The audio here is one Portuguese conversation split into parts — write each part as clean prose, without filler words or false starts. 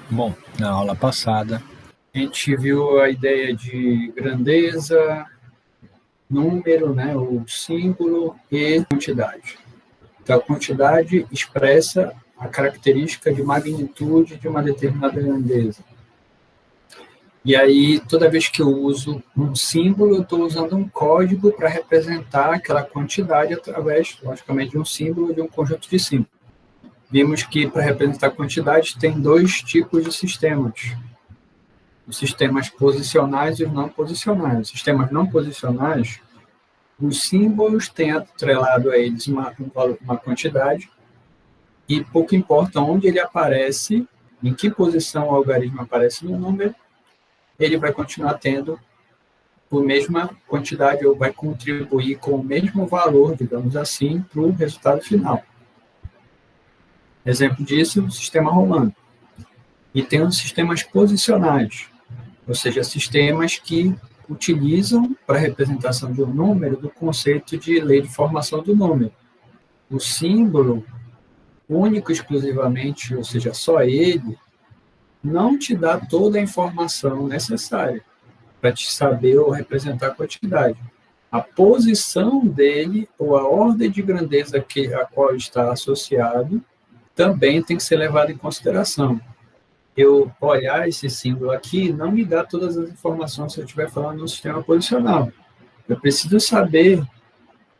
Bom, na aula passada, a gente viu a ideia de grandeza, número, né, o símbolo e quantidade. Então, a quantidade expressa a característica de magnitude de uma determinada grandeza. E aí, toda vez que eu uso um símbolo, eu estou usando um código para representar aquela quantidade através, logicamente, de um símbolo ou de um conjunto de símbolos. Vimos que, para representar quantidade, tem dois tipos de sistemas. Os sistemas posicionais e os não posicionais. Os sistemas não posicionais, os símbolos têm atrelado a eles uma quantidade, e pouco importa onde ele aparece, em que posição o algarismo aparece no número, ele vai continuar tendo a mesma quantidade, ou vai contribuir com o mesmo valor, digamos assim, para o resultado final. Exemplo disso, o sistema romano. E tem os sistemas posicionais, ou seja, sistemas que utilizam para a representação de um número do conceito de lei de formação do número. O símbolo, único exclusivamente, ou seja, só ele, não te dá toda a informação necessária para te saber ou representar a quantidade. A posição dele, ou a ordem de grandeza a qual está associado, também tem que ser levado em consideração. Eu olhar esse símbolo aqui não me dá todas as informações se eu estiver falando no sistema posicional. Eu preciso saber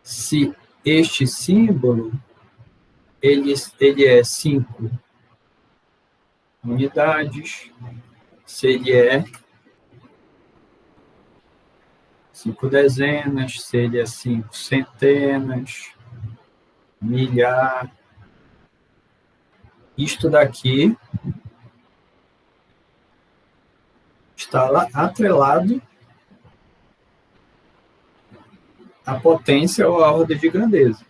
se este símbolo ele é 5 unidades, se ele é 5 dezenas, se ele é 5 centenas, milhar. Isto daqui está lá atrelado à potência ou à ordem de grandeza,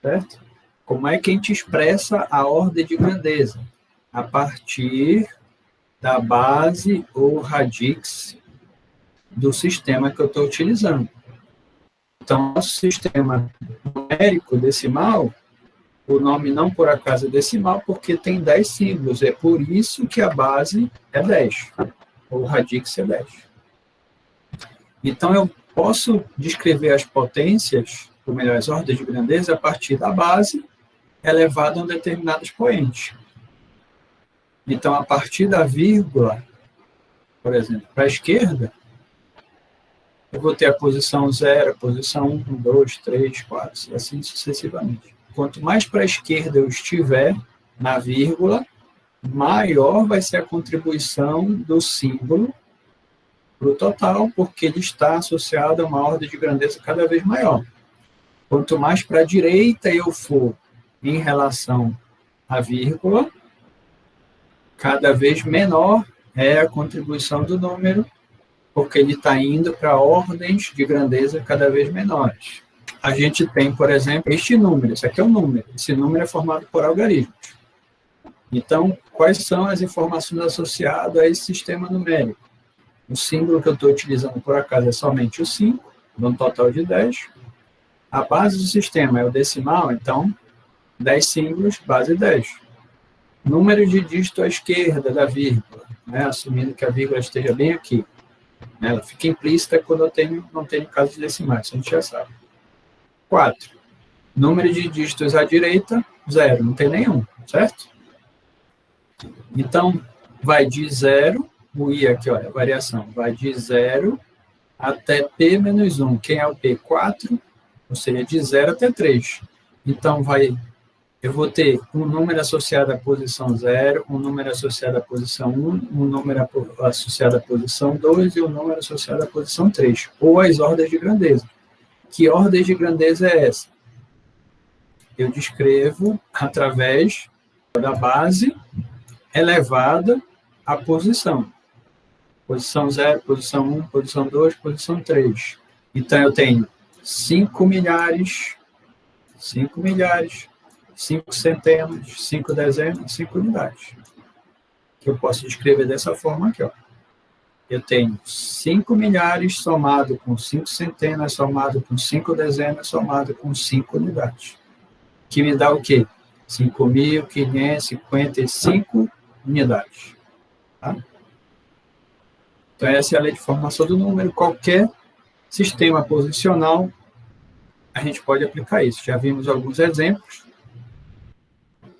certo? Como é que a gente expressa a ordem de grandeza? A partir da base ou radix do sistema que eu estou utilizando. Então, nosso sistema numérico decimal, o nome não por acaso é decimal, porque tem 10 símbolos. É por isso que a base é 10, ou o radix é 10. Então, eu posso descrever as potências, ou melhor, as ordens de grandeza, a partir da base elevada a um determinado expoente. Então, a partir da vírgula, por exemplo, para a esquerda, eu vou ter a posição 0, a posição 1, 2, 3, 4, e assim sucessivamente. Quanto mais para a esquerda eu estiver na vírgula, maior vai ser a contribuição do símbolo para o total, porque ele está associado a uma ordem de grandeza cada vez maior. Quanto mais para a direita eu for em relação à vírgula, cada vez menor é a contribuição do número, porque ele está indo para ordens de grandeza cada vez menores. A gente tem, por exemplo, este número. Esse aqui é um número. Esse número é formado por algarismos. Então, quais são as informações associadas a esse sistema numérico? O símbolo que eu estou utilizando, por acaso, é somente o 5, num total de 10. A base do sistema é o decimal, então, 10 símbolos, base 10. Número de dígito à esquerda da vírgula, né, assumindo que a vírgula esteja bem aqui. Ela fica implícita quando eu não tenho casos decimais, isso a gente já sabe. 4. Número de dígitos à direita, 0, não tem nenhum, certo? Então, vai de 0, o I aqui, olha, a variação, vai de 0 até P menos 1. Quem é o P? 4, ou seja, de 0 até 3. Então, eu vou ter um número associado à posição 0, um número associado à posição 1, um número associado à posição 2 e um número associado à posição 3, ou as ordens de grandeza. Que ordem de grandeza é essa? Eu descrevo através da base elevada à posição. Posição 0, posição 1, posição 2, posição 3. Então, eu tenho 5 milhares, 5 centenas, 5 dezenas, 5 unidades. Que eu posso descrever dessa forma aqui, ó. Eu tenho 5 milhares somado com 5 centenas, somado com 5 dezenas, somado com 5 unidades. Que me dá o quê? 5.555 unidades. Tá? Então, essa é a lei de formação do número. Qualquer sistema posicional, a gente pode aplicar isso. Já vimos alguns exemplos.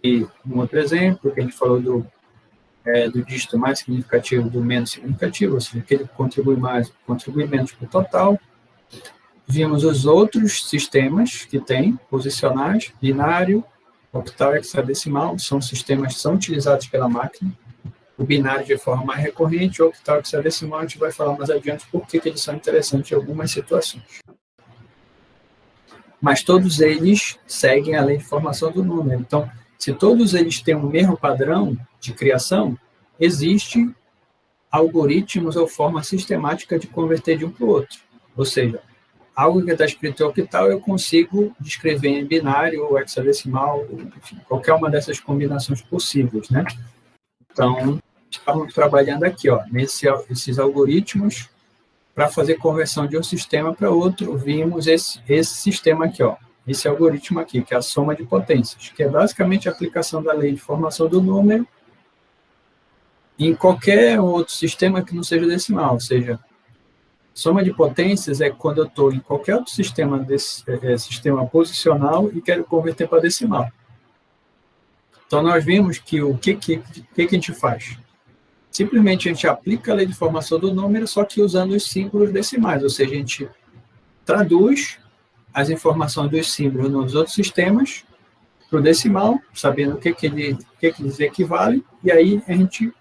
E um outro exemplo, que a gente falou do dígito mais significativo do menos significativo, ou seja, aquele que contribui mais, contribui menos para o total. Vimos os outros sistemas que tem, posicionais, binário, octal e hexadecimal, são sistemas que são utilizados pela máquina. O binário de forma mais recorrente, o octal e hexadecimal, a gente vai falar mais adiante por que eles são interessantes em algumas situações. Mas todos eles seguem a lei de formação do número. Então, se todos eles têm o mesmo padrão de criação, existe algoritmos ou forma sistemática de converter de um para o outro. Ou seja, algo que está escrito em octal eu consigo descrever em binário ou hexadecimal, enfim, qualquer uma dessas combinações possíveis, né? Então, estamos trabalhando aqui, ó, esses algoritmos para fazer conversão de um sistema para outro. Vimos esse sistema aqui, ó, esse algoritmo aqui, que é a soma de potências, que é basicamente a aplicação da lei de formação do número em qualquer outro sistema que não seja decimal, ou seja, soma de potências é quando eu estou em qualquer outro sistema, sistema posicional e quero converter para decimal. Então, nós vimos que o que a gente faz? Simplesmente a gente aplica a lei de formação do número, só que usando os símbolos decimais, ou seja, a gente traduz as informações dos símbolos nos outros sistemas para o decimal, sabendo o que eles equivalem, e aí a gente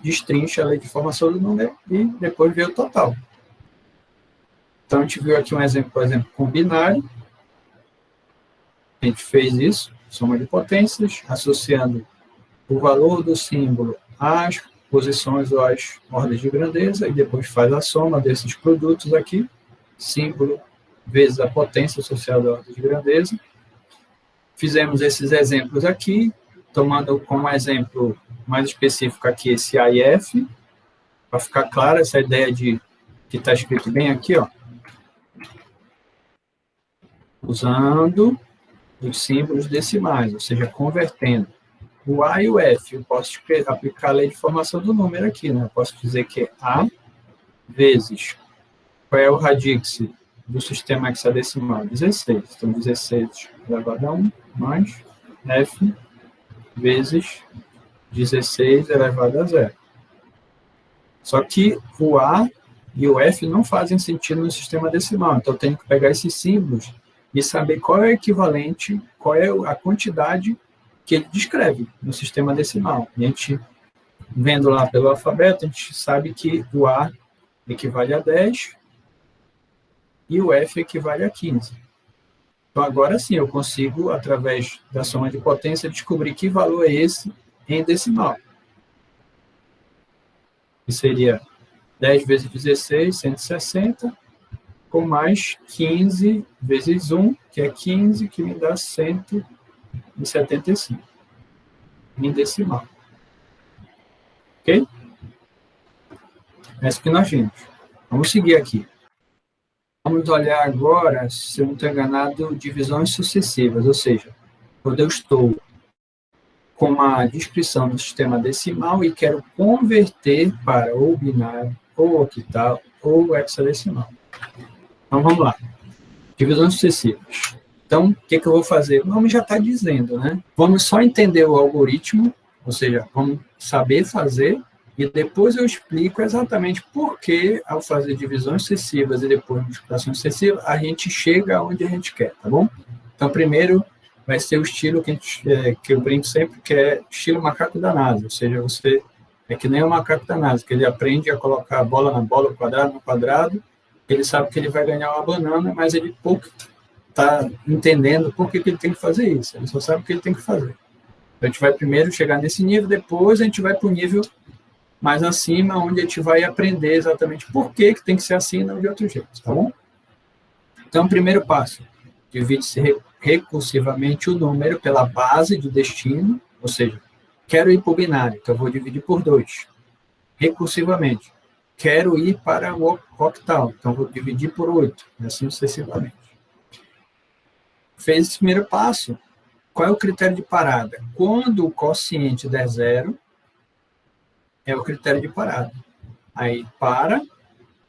destrincha a lei de formação do número e depois vê o total. Então, a gente viu aqui um exemplo, por exemplo, com binário. A gente fez isso, soma de potências, associando o valor do símbolo às posições ou às ordens de grandeza, e depois faz a soma desses produtos aqui, símbolo vezes a potência associada à ordem de grandeza. Fizemos esses exemplos aqui, tomando como exemplo mais específico aqui esse A e F, para ficar clara essa ideia de que está escrito bem aqui, ó, usando os símbolos decimais, ou seja, convertendo o A e o F. Eu posso aplicar a lei de formação do número aqui, né? Eu posso dizer que é A vezes, qual é o radix do sistema hexadecimal? 16. Então, 16 elevado a 1 mais F vezes 16 elevado a 0. Só que o A e o F não fazem sentido no sistema decimal, então eu tenho que pegar esses símbolos e saber qual é o equivalente, qual é a quantidade que ele descreve no sistema decimal. E a gente, vendo lá pelo alfabeto, a gente sabe que o A equivale a 10 e o F equivale a 15. Então, agora sim, eu consigo, através da soma de potência, descobrir que valor é esse em decimal. Que seria 10 vezes 16, 160, com mais 15 vezes 1, que é 15, que me dá 175, em decimal. Ok? É isso que nós vimos. Vamos seguir aqui. Vamos olhar agora, se eu não estou enganado, divisões sucessivas, ou seja, quando eu estou com uma descrição no sistema decimal e quero converter para ou binário, ou octal, ou hexadecimal. Então, vamos lá. Divisões sucessivas. Então, o que eu vou fazer? O nome já está dizendo, né? Vamos só entender o algoritmo, ou seja, vamos saber fazer, e depois eu explico exatamente por que, ao fazer divisões sucessivas e depois multiplicações sucessivas, a gente chega onde a gente quer, tá bom? Então, primeiro, vai ser o estilo que eu brinco sempre, que é estilo macaco da NASA, ou seja, você é que nem o macaco da NASA, que ele aprende a colocar a bola na bola, o quadrado no quadrado, ele sabe que ele vai ganhar uma banana, mas ele pouco está entendendo por que ele tem que fazer isso, ele só sabe o que ele tem que fazer. Então, a gente vai primeiro chegar nesse nível, depois a gente vai para o nível mais acima, onde a gente vai aprender exatamente por que tem que ser assim e não de outro jeito, tá bom? Então, primeiro passo, divide-se recursivamente o número pela base do destino, ou seja, quero ir para o binário, então eu vou dividir por 2, recursivamente. Quero ir para o octal, então eu vou dividir por 8, e assim sucessivamente. Fez esse primeiro passo, qual é o critério de parada? Quando o quociente der zero, é o critério de parada. Aí para,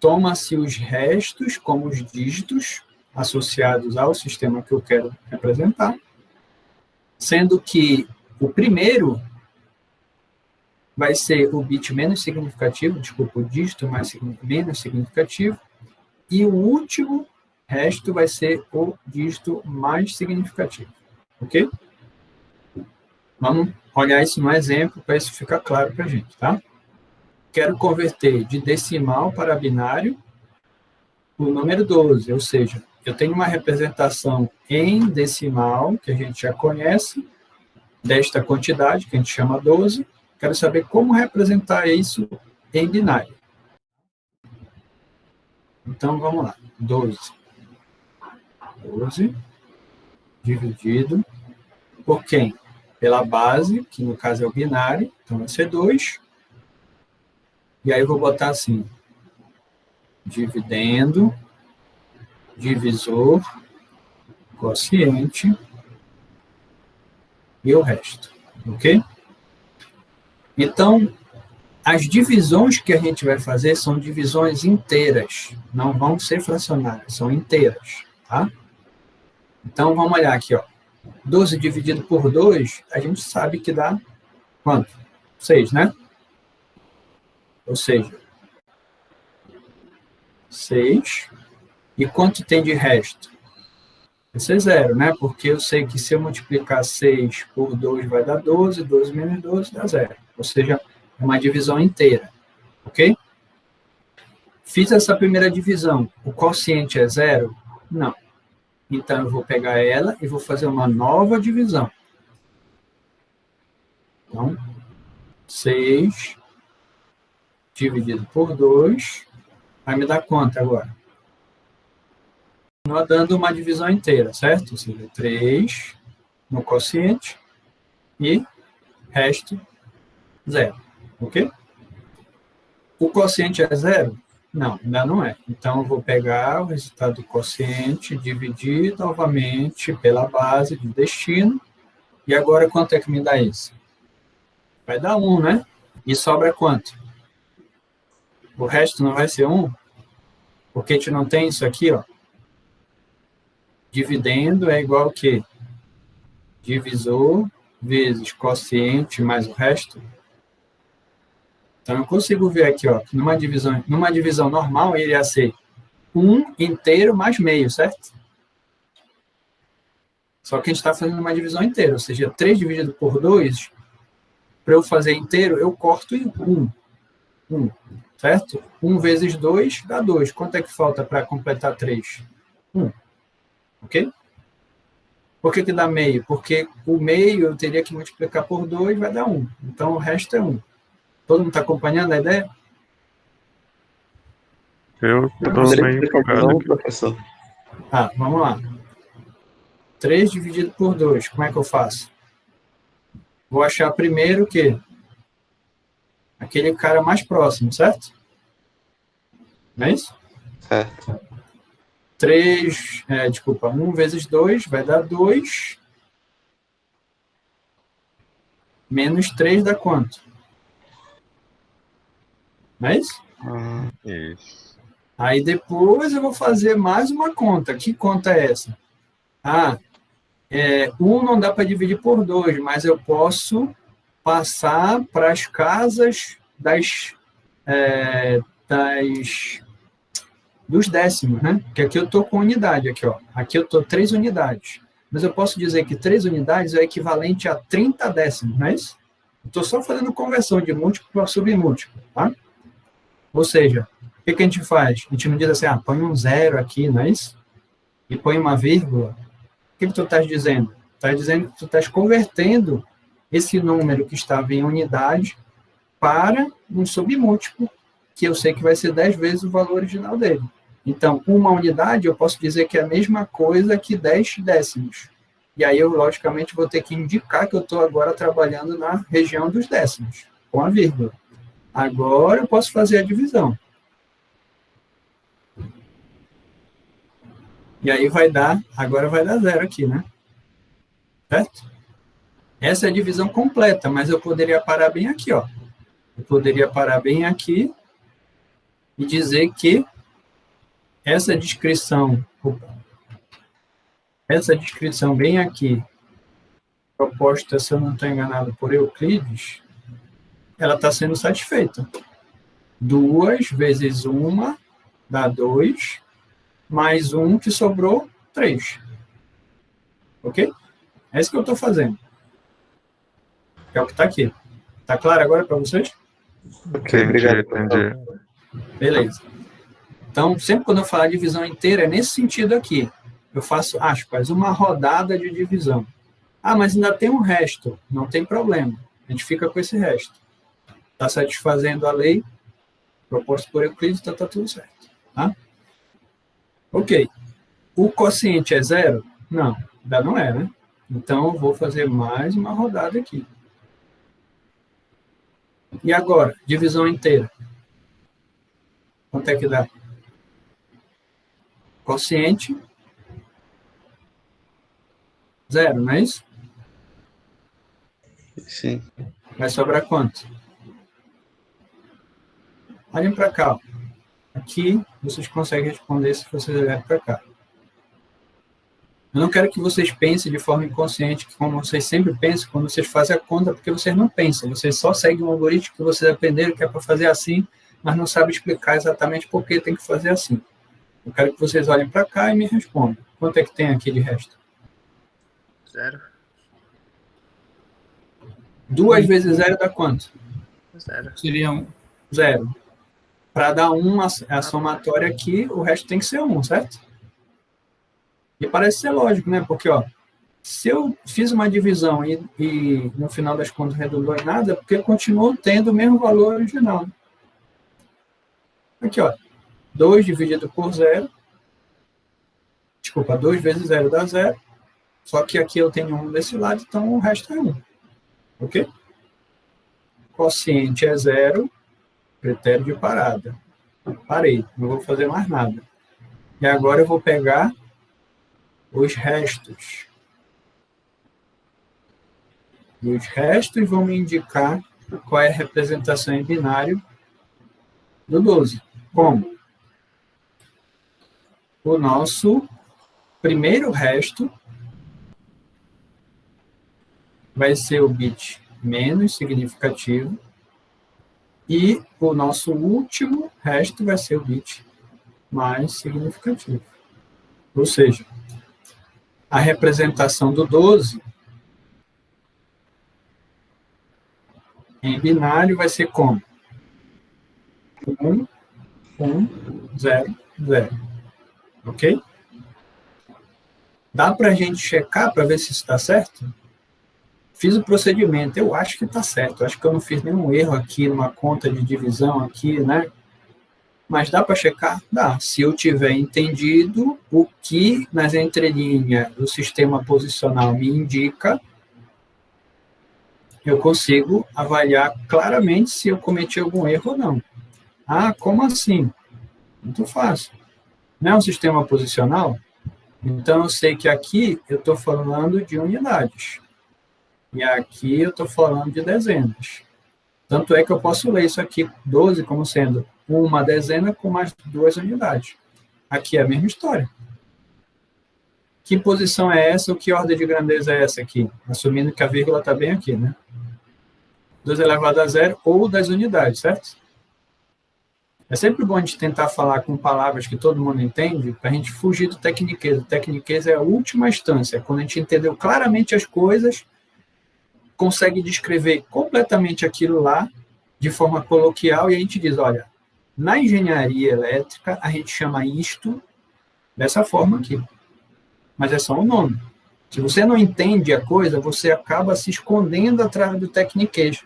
toma-se os restos como os dígitos associados ao sistema que eu quero representar, sendo que o primeiro vai ser o bit menos significativo, desculpa, o dígito menos significativo, e o último resto vai ser o dígito mais significativo. Ok? Vamos olhar isso no exemplo para isso ficar claro para a gente, tá? Quero converter de decimal para binário o número 12, ou seja, eu tenho uma representação em decimal, que a gente já conhece, desta quantidade, que a gente chama 12, quero saber como representar isso em binário. Então, vamos lá. 12 dividido por quem? Pela base, que no caso é o binário, então vai ser 2. E aí eu vou botar assim, dividendo, divisor, quociente e o resto, ok? Então, as divisões que a gente vai fazer são divisões inteiras, não vão ser fracionárias, são inteiras, tá? Então, vamos olhar aqui, ó. 12 dividido por 2, a gente sabe que dá quanto? 6, né? Ou seja, 6. E quanto tem de resto? Vai ser 0, né? Porque eu sei que se eu multiplicar 6 por 2 vai dar 12, 12 menos 12 dá 0. Ou seja, é uma divisão inteira, ok? Fiz essa primeira divisão, o quociente é 0? Não. Então, eu vou pegar ela e vou fazer uma nova divisão. Então, 6 dividido por 2 vai me dar quanto agora? Continua dando uma divisão inteira, certo? Ou seja, 3 no quociente e resto 0, ok? O quociente é 0? Não, ainda não é. Então, eu vou pegar o resultado do quociente, dividir novamente pela base de destino, e agora quanto é que me dá isso? Vai dar 1, né? E sobra quanto? O resto não vai ser 1? Porque a gente não tem isso aqui, ó. Dividendo é igual a quê? Divisor vezes quociente mais o resto. Então, eu consigo ver aqui, ó, que numa divisão normal, ele ia ser 1 inteiro mais meio, certo? Só que a gente está fazendo uma divisão inteira, ou seja, 3 dividido por 2, para eu fazer inteiro, eu corto em 1. 1, certo? 1 vezes 2 dá 2. Quanto é que falta para completar 3? 1. Ok? Por que dá meio? Porque o meio eu teria que multiplicar por 2, vai dar 1. Então, o resto é 1. Todo mundo está acompanhando a ideia? Eu estou meio empolgado aqui. Professor. Vamos lá. 3 dividido por 2, como é que eu faço? Vou achar primeiro o quê? Aquele cara mais próximo, certo? Não é isso? Certo. 1 vezes 2 vai dar 2. Menos 3 dá quanto? Não é isso? Isso. Aí depois eu vou fazer mais uma conta. Que conta é essa? 1 não dá para dividir por 2, mas eu posso passar para as casas dos décimos, né? Porque aqui eu estou com unidade, aqui, ó. Aqui eu estou 3 unidades. Mas eu posso dizer que 3 unidades é equivalente a 30 décimos, não é isso? Estou só fazendo conversão de múltiplo para submúltiplo, tá? Ou seja, o que a gente faz? A gente não diz assim, põe um 0 aqui, não é isso? E põe uma vírgula. O que tu estás dizendo? Estás dizendo que tu estás convertendo esse número que estava em unidade para um submúltiplo, que eu sei que vai ser 10 vezes o valor original dele. Então, uma unidade, eu posso dizer que é a mesma coisa que 10 décimos. E aí eu, logicamente, vou ter que indicar que eu estou agora trabalhando na região dos décimos, com a vírgula. Agora eu posso fazer a divisão. E aí agora vai dar 0 aqui, né? Certo? Essa é a divisão completa, mas eu poderia parar bem aqui, ó. Eu poderia parar bem aqui e dizer que essa descrição bem aqui, proposta, se eu não estou enganado, por Euclides, ela está sendo satisfeita. 2 vezes 1 dá 2, mais 1 que sobrou, 3. Ok? É isso que eu estou fazendo. É o que está aqui. Está claro agora para vocês? Ok, obrigado. Entendi. Beleza. Então, sempre quando eu falar divisão inteira, é nesse sentido aqui. Eu faço, aspas, uma rodada de divisão. Ah, mas ainda tem um resto. Não tem problema. A gente fica com esse resto. Está satisfazendo a lei proposta por Euclides, então está tudo certo. Tá? Ok. O quociente é 0? Não, ainda não é, né? Então, eu vou fazer mais uma rodada aqui. E agora, divisão inteira. Quanto é que dá? Quociente 0, não é isso? Sim. Vai sobrar quanto? Olhem para cá. Ó. Aqui, vocês conseguem responder se vocês olharem para cá. Eu não quero que vocês pensem de forma inconsciente, como vocês sempre pensam quando vocês fazem a conta, porque vocês não pensam. Vocês só seguem um algoritmo que vocês aprenderam que é para fazer assim, mas não sabem explicar exatamente por que tem que fazer assim. Eu quero que vocês olhem para cá e me respondam. Quanto é que tem aqui de resto? 0. 2 vezes 0 dá quanto? 0. Seria 1. 0. Para dar 1, a somatória aqui, o resto tem que ser 1, certo? E parece ser lógico, né? Porque, ó, se eu fiz uma divisão e no final das contas redundou em nada, porque continuou tendo o mesmo valor original. Aqui, ó. 2 dividido por 0. Desculpa, 2 vezes 0 dá 0. Só que aqui eu tenho 1 desse lado, então o resto é 1. Ok? Quociente é 0. Critério de parada. Parei, não vou fazer mais nada. E agora eu vou pegar os restos. E os restos vão me indicar qual é a representação em binário do 12. Como? O nosso primeiro resto vai ser o bit menos significativo e o nosso último resto vai ser o bit mais significativo. Ou seja, a representação do 12 em binário vai ser como? 1, 1, 0, 0. Ok? Dá para a gente checar para ver se isso está certo? Fiz o procedimento, eu acho que está certo. Eu acho que eu não fiz nenhum erro aqui numa conta de divisão aqui, né? Mas dá para checar? Dá. Se eu tiver entendido o que nas entrelinhas do sistema posicional me indica, eu consigo avaliar claramente se eu cometi algum erro ou não. Ah, como assim? Muito fácil. Não é um sistema posicional? Então, eu sei que aqui eu estou falando de unidades. E aqui eu estou falando de dezenas. Tanto é que eu posso ler isso aqui, 12, como sendo uma dezena com mais 2 unidades. Aqui é a mesma história. Que posição é essa ou que ordem de grandeza é essa aqui? Assumindo que a vírgula está bem aqui, né? 2 elevado a 0 ou das unidades, certo? É sempre bom a gente tentar falar com palavras que todo mundo entende, para a gente fugir do tecniquez. O tecniquez é a última instância, quando a gente entendeu claramente as coisas, consegue descrever completamente aquilo lá, de forma coloquial, e a gente diz, olha, na engenharia elétrica, a gente chama isto dessa forma aqui. Mas é só um nome. Se você não entende a coisa, você acaba se escondendo atrás do tecniquez.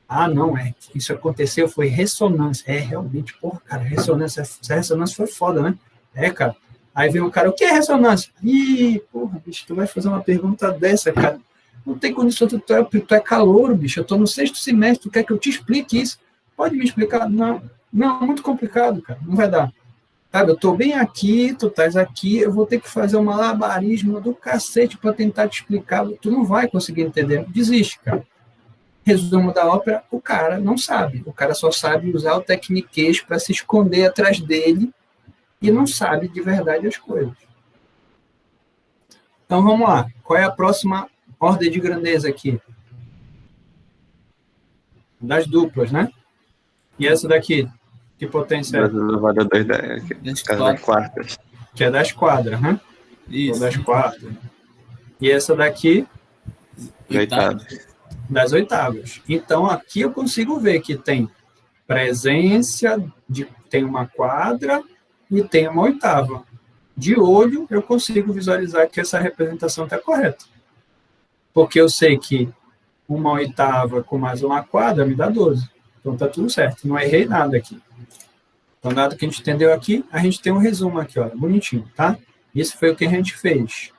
Ah, não, isso aconteceu, foi ressonância. É, realmente, porra, cara, ressonância, essa ressonância foi foda, né? É, cara. Aí vem o cara, o que é ressonância? Ih, porra, bicho, tu vai fazer uma pergunta dessa, cara. Não tem condição, tu é calouro, bicho, eu tô no 6º semestre, tu quer que eu te explique isso? Pode me explicar? Não, muito complicado, cara, não vai dar. Sabe, eu estou bem aqui, tu estás aqui, eu vou ter que fazer um malabarismo do cacete para tentar te explicar, tu não vai conseguir entender, desiste, cara. Resumo da ópera, o cara não sabe, o cara só sabe usar o tecniquez para se esconder atrás dele e não sabe de verdade as coisas. Então vamos lá, qual é a próxima ordem de grandeza aqui? Das duplas, né? E essa daqui, que potência é? 2 elevado a 2 das quartas. Que é das quadras, né? Isso. Ou das quartas. E essa daqui? Oitavas. Das oitavas. Então, aqui eu consigo ver que tem presença, tem uma quadra e tem uma oitava. De olho, eu consigo visualizar que essa representação está correta. Porque eu sei que uma oitava com mais uma quadra me dá 12. Então, está tudo certo. Não errei nada aqui. Então, dado que a gente entendeu aqui, a gente tem um resumo aqui, ó, bonitinho, tá? Isso foi o que a gente fez.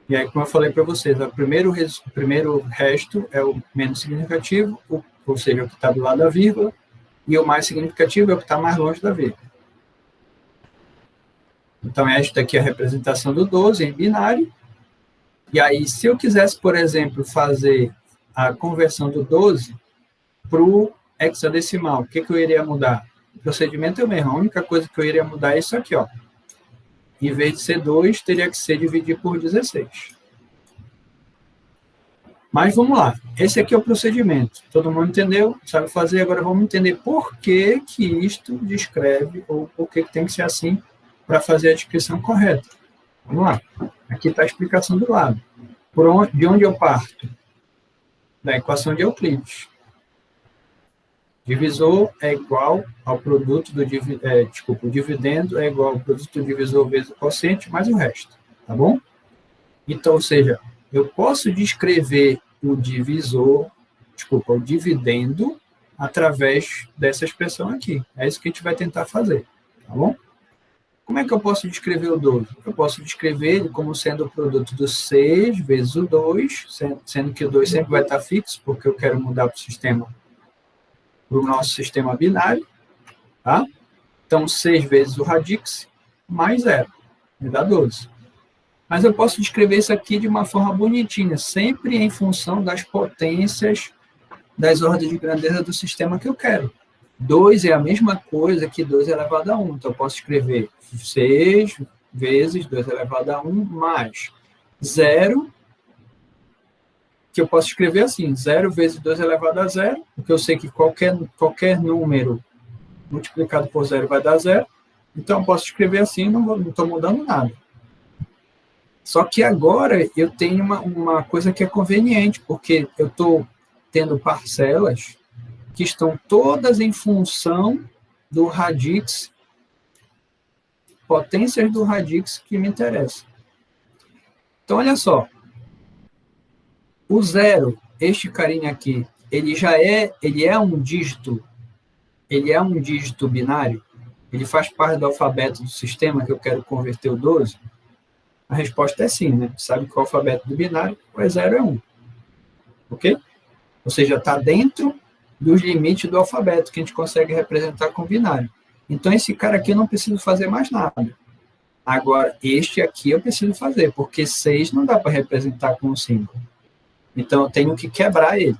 E aí, como eu falei para vocês, o primeiro resto é o menos significativo, ou seja, o que está do lado da vírgula, e o mais significativo é o que está mais longe da vírgula. Então, esta aqui é a representação do 12 em binário. E aí, se eu quisesse, por exemplo, fazer a conversão do 12 para o hexadecimal, o que eu iria mudar? O procedimento é o mesmo, a única coisa que eu iria mudar é isso aqui, ó. Em vez de ser 2, teria que ser dividido por 16. Mas vamos lá, esse aqui é o procedimento. Todo mundo entendeu? Sabe fazer? Agora vamos entender por que isto descreve, ou por que tem que ser assim, para fazer a descrição correta. Vamos lá. Aqui está a explicação do lado. De onde eu parto? Da equação de Euclides. Divisor é igual ao produto do o dividendo é igual ao produto do divisor vezes o quociente mais o resto, tá bom? Então, ou seja, eu posso descrever o dividendo através dessa expressão aqui. É isso que a gente vai tentar fazer, tá bom? Como é que eu posso descrever o 12? Eu posso descrever ele como sendo o produto do 6 vezes o 2, sendo que o 2 sempre vai estar fixo, porque eu quero mudar para o nosso sistema binário, tá? Então, 6 vezes o radix mais 0, me dá 12. Mas eu posso descrever isso aqui de uma forma bonitinha, sempre em função das potências das ordens de grandeza do sistema que eu quero. 2 é a mesma coisa que 2 elevado a 1. Então, eu posso escrever 6 vezes 2 elevado a 1 mais 0, que eu posso escrever assim, 0 vezes 2 elevado a 0, porque eu sei que qualquer número multiplicado por 0 vai dar 0. Então, eu posso escrever assim, não estou mudando nada. Só que agora eu tenho uma coisa que é conveniente, porque eu estou tendo parcelas que estão todas em função do radix, potências do radix que me interessam. Então, olha só. O 0, este carinha aqui, ele é um dígito binário? Ele faz parte do alfabeto do sistema que eu quero converter o 12? A resposta é sim, né? Sabe que o alfabeto do binário é 0 é 1. Ok? Ou seja, está dentro dos limites do alfabeto que a gente consegue representar com binário. Então, esse cara aqui eu não preciso fazer mais nada. Agora, este aqui eu preciso fazer, porque 6 não dá para representar com um símbolo. Então, eu tenho que quebrar ele.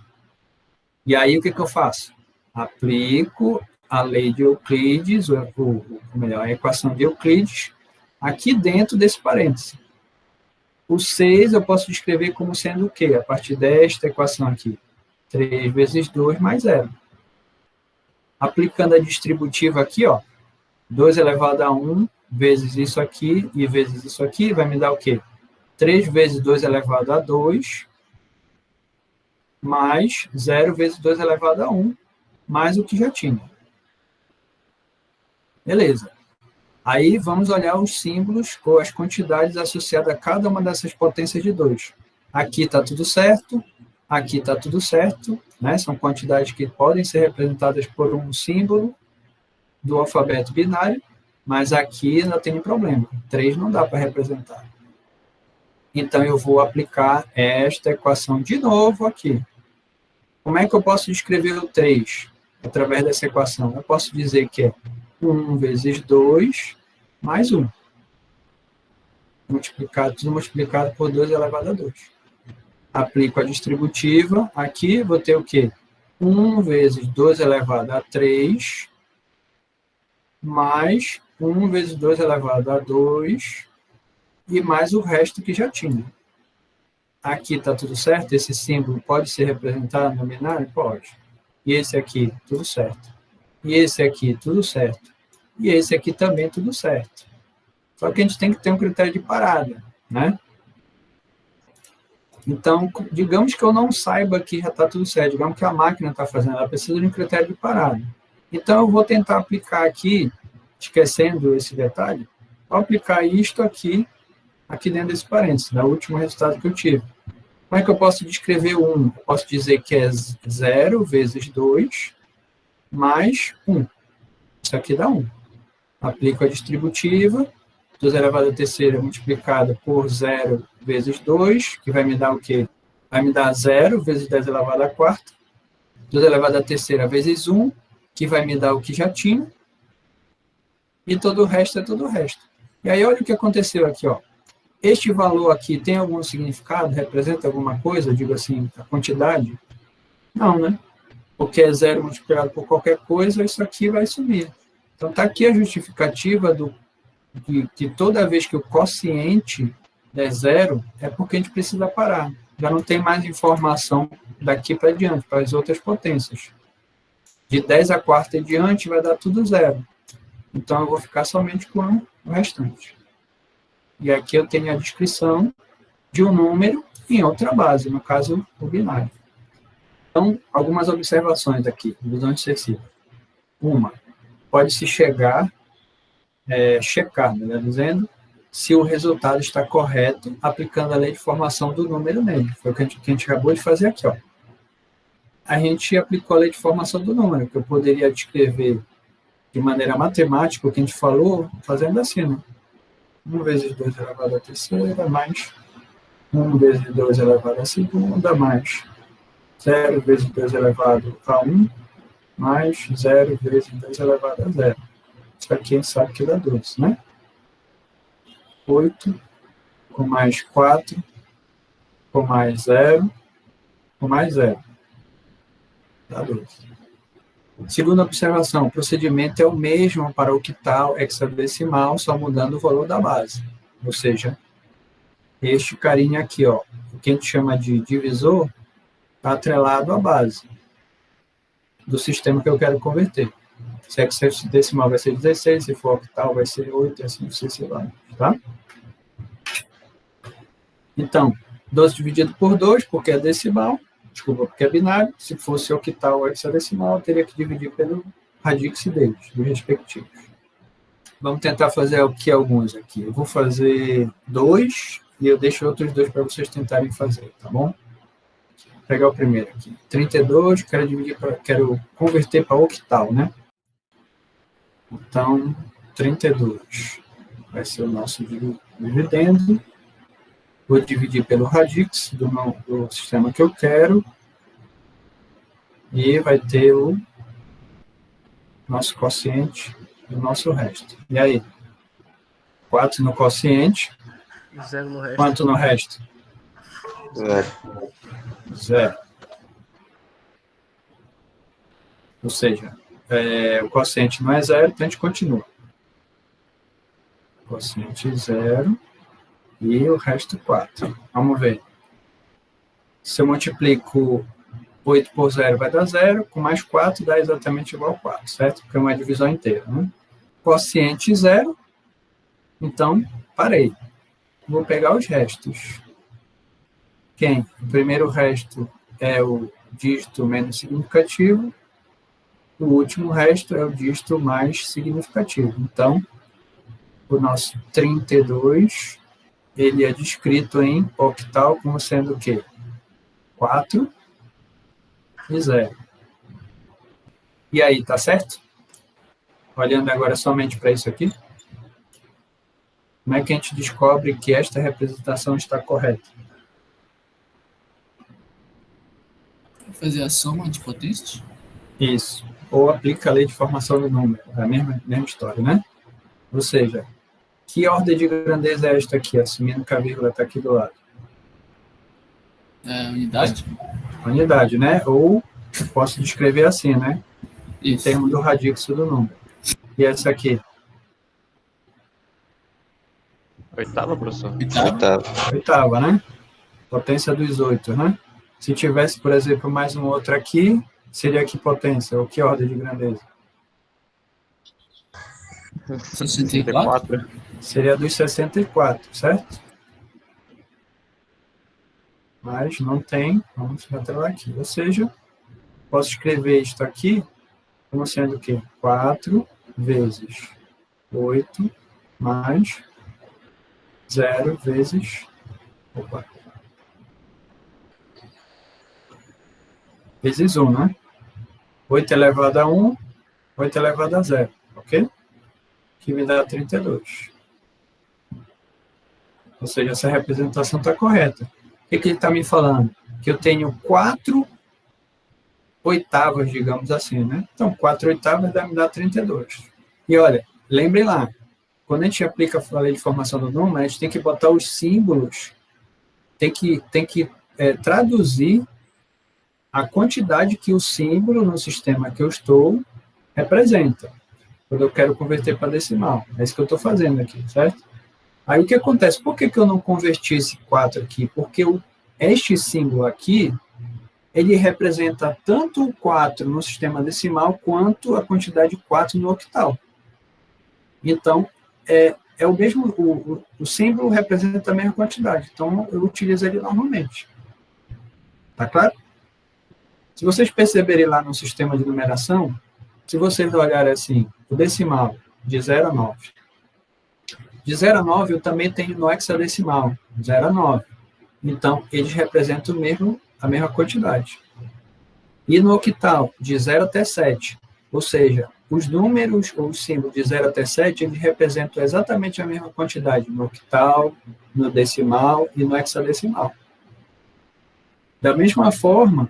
E aí, o que eu faço? Aplico a lei de Euclides, a equação de Euclides, aqui dentro desse parêntese. O 6 eu posso descrever como sendo o quê? A partir desta equação aqui. 3 vezes 2 mais 0. Aplicando a distributiva aqui, ó, 2 elevado a 1 vezes isso aqui e vezes isso aqui, vai me dar o quê? 3 vezes 2 elevado a 2 mais 0 vezes 2 elevado a 1, mais o que já tinha. Beleza. Aí vamos olhar os símbolos ou as quantidades associadas a cada uma dessas potências de 2. Aqui está tudo certo, aqui está tudo certo, né? São quantidades que podem ser representadas por um símbolo do alfabeto binário, mas aqui ainda tem um problema. 3 não dá para representar. Então, eu vou aplicar esta equação de novo aqui. Como é que eu posso descrever o 3? através dessa equação? Eu posso dizer que é 1 vezes 2 mais 1. Tudo multiplicado por 2 elevado a 2. Aplico a distributiva. Aqui vou ter o quê? 1 vezes 2 elevado a 3 mais 1 vezes 2 elevado a 2 e mais o resto que já tinha. Aqui está tudo certo? Esse símbolo pode ser representado no binário? Pode. E esse aqui, tudo certo. E esse aqui, tudo certo. E esse aqui também, tudo certo. Só que a gente tem que ter um critério de parada, né? Então, digamos que eu não saiba que já está tudo certo. Digamos que a máquina está fazendo, ela precisa de um critério de parada. Então, eu vou tentar aplicar aqui, esquecendo esse detalhe, vou aplicar isto aqui dentro desse parênteses, no último resultado que eu tive. Como é que eu posso descrever 1? Eu posso dizer que é 0 vezes 2 mais 1. Isso aqui dá 1. Aplico a distributiva, 2 elevado à terceira multiplicado por 0 vezes 2, que vai me dar o quê? Vai me dar 0 vezes 10 elevado à quarta, 2 elevado à terceira vezes 1, que vai me dar o que já tinha, e todo o resto é todo o resto. E aí, olha o que aconteceu aqui, ó. Este valor aqui tem algum significado? Representa alguma coisa? Eu digo assim, a quantidade? Não, né? Porque é 0 multiplicado por qualquer coisa, isso aqui vai sumir. Então, está aqui a justificativa de que toda vez que o quociente é 0, é porque a gente precisa parar. Já não tem mais informação daqui para diante, para as outras potências. De 10 à quarta em diante, vai dar tudo 0. Então, eu vou ficar somente com o restante. E aqui eu tenho a descrição de um número em outra base, no caso, o binário. Então, algumas observações aqui, divisão sucessiva. Uma, pode-se checar, melhor dizendo, se o resultado está correto, aplicando a lei de formação do número nele. Foi o que a gente acabou de fazer aqui, ó. A gente aplicou a lei de formação do número, que eu poderia descrever de maneira matemática, o que a gente falou, fazendo assim, né? 1 vezes 2 elevado à terceira, mais 1 vezes 2 elevado à segunda, mais 0 vezes 2 elevado a 1, mais 0 vezes 2 elevado a 0. Isso aqui a gente sabe que dá 2, né? 8, com mais 4, com mais 0, com mais 0. Dá 2. Segunda observação, o procedimento é o mesmo para octal, hexadecimal, só mudando o valor da base. Ou seja, este carinha aqui, ó, o que a gente chama de divisor, está atrelado à base do sistema que eu quero converter. Se hexadecimal vai ser 16, se for octal vai ser 8, e assim sucessivamente, tá? Então, 12 dividido por 2, porque é decimal, porque é binário. Se fosse octal ou hexadecimal, eu teria que dividir pelo radix deles, dos respectivos. Vamos tentar fazer alguns aqui. Eu vou fazer 2 e eu deixo outros 2 para vocês tentarem fazer, tá bom? Vou pegar o primeiro aqui. 32, quero converter para octal, né? Então, 32 vai ser o nosso dividendo. Vou dividir pelo radix do sistema que eu quero. E vai ter o nosso quociente e o nosso resto. E aí? 4 no quociente. 0 no resto. Quanto no resto? 0. Ou seja, o quociente não é 0, então a gente continua. Quociente 0. E o resto 4. Vamos ver. Se eu multiplico 8 por 0 vai dar 0, com mais 4 dá exatamente igual a 4, certo? Porque é uma divisão inteira, né? Quociente 0, então, parei. Vou pegar os restos. Quem? O primeiro resto é o dígito menos significativo, o último resto é o dígito mais significativo. Então, o nosso 32... ele é descrito em octal como sendo o quê? 4 e 0. E aí, tá certo? Olhando agora somente para isso aqui. Como é que a gente descobre que esta representação está correta? Fazer a soma de potências? Isso. ou aplica a lei de formação do número. É a mesma história, né? Ou seja, que ordem de grandeza é esta aqui, assumindo que a vírgula está aqui do lado? Unidade? Unidade, né? Ou posso descrever assim, né? Em Isso. termos do radixo do número. E essa aqui? Oitava, professor? Oitava, né? Potência dos 8, né? Se tivesse, por exemplo, mais um outro aqui, seria que potência? Ou que ordem de grandeza? 64? Seria dos 64, certo? Mas não tem, vamos revelar aqui. Ou seja, posso escrever isto aqui como sendo o quê? 4 vezes 8 mais 0 vezes... vezes 1, né? 8 elevado a 1, 8 elevado a 0, ok? Que me dá 32. Ou seja, essa representação está correta. O que ele está me falando? Que eu tenho 4 oitavas, digamos assim, né? Então, 4 oitavas me dá 32. E olha, lembrem lá, quando a gente aplica a lei de formação do número, a gente tem que botar os símbolos, tem que traduzir a quantidade que o símbolo no sistema que eu estou representa, quando eu quero converter para decimal. É isso que eu estou fazendo aqui, certo? Aí o que acontece? Por que eu não converti esse 4 aqui? Porque este símbolo aqui, ele representa tanto o 4 no sistema decimal, quanto a quantidade de 4 no octal. Então, é o mesmo, o símbolo representa a mesma quantidade, então eu utilizo ele normalmente. Tá claro? Se vocês perceberem lá no sistema de numeração, se vocês olharem assim, o decimal de 0 a 9. De 0 a 9 eu também tenho no hexadecimal, 0 a 9. Então, eles representam a mesma quantidade. E no octal, de 0 até 7, ou seja, os números ou os símbolos de 0 até 7, eles representam exatamente a mesma quantidade no octal, no decimal e no hexadecimal. Da mesma forma,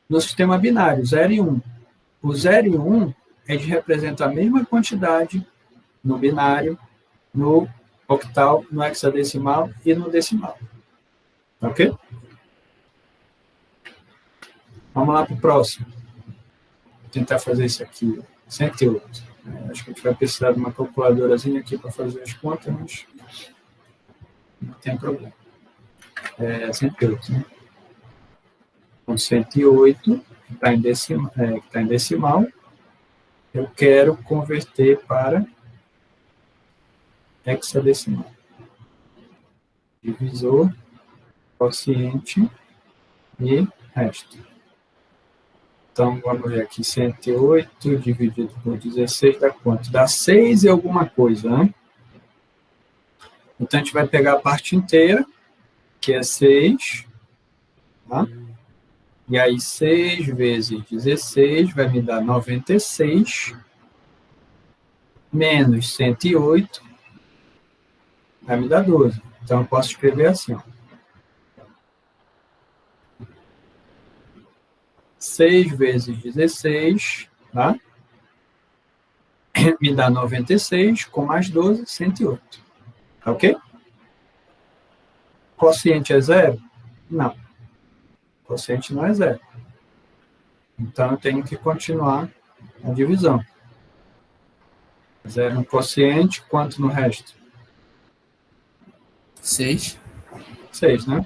no sistema binário, 0 e 1. O 0 e 1, eles representam a mesma quantidade no binário, no octal, no hexadecimal e no decimal. Ok? Vamos lá para o próximo. Vou tentar fazer isso aqui. 108. Acho que a gente vai precisar de uma calculadorazinha aqui para fazer as contas, mas não tem problema. 108, né? Com 108, que está em decimal, eu quero converter para hexadecimal. Divisor, quociente e resto. Então, vamos ver aqui, 108 dividido por 16 dá quanto? Dá 6 e alguma coisa, né? Então, a gente vai pegar a parte inteira, que é 6, tá? E aí, 6 vezes 16 vai me dar 96, menos 108, vai me dar 12. Então, eu posso escrever assim, ó. 6 vezes 16, tá? Me dá 96, com mais 12, 108. Tá ok? Quociente é 0? Não. Quociente não é 0. Então, eu tenho que continuar a divisão. 0 no quociente, quanto no resto? 6. 6, né?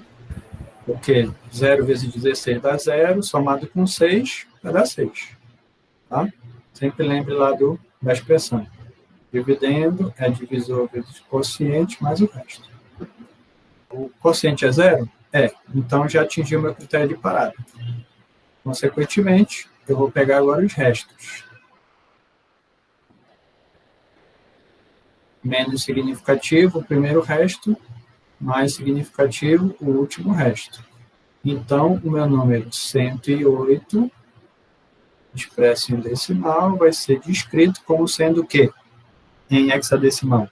Porque 0 vezes 16 dá 0, somado com 6, vai dar 6. Tá? Sempre lembre lá da expressão. Dividendo é divisor vezes quociente, mais o resto. O quociente é 0? É. Então, já atingi o meu critério de parada. Consequentemente, eu vou pegar agora os restos. Menos significativo, o primeiro resto, mais significativo, o último resto. Então, o meu número 108, expresso em decimal, vai ser descrito como sendo o quê? Em hexadecimal.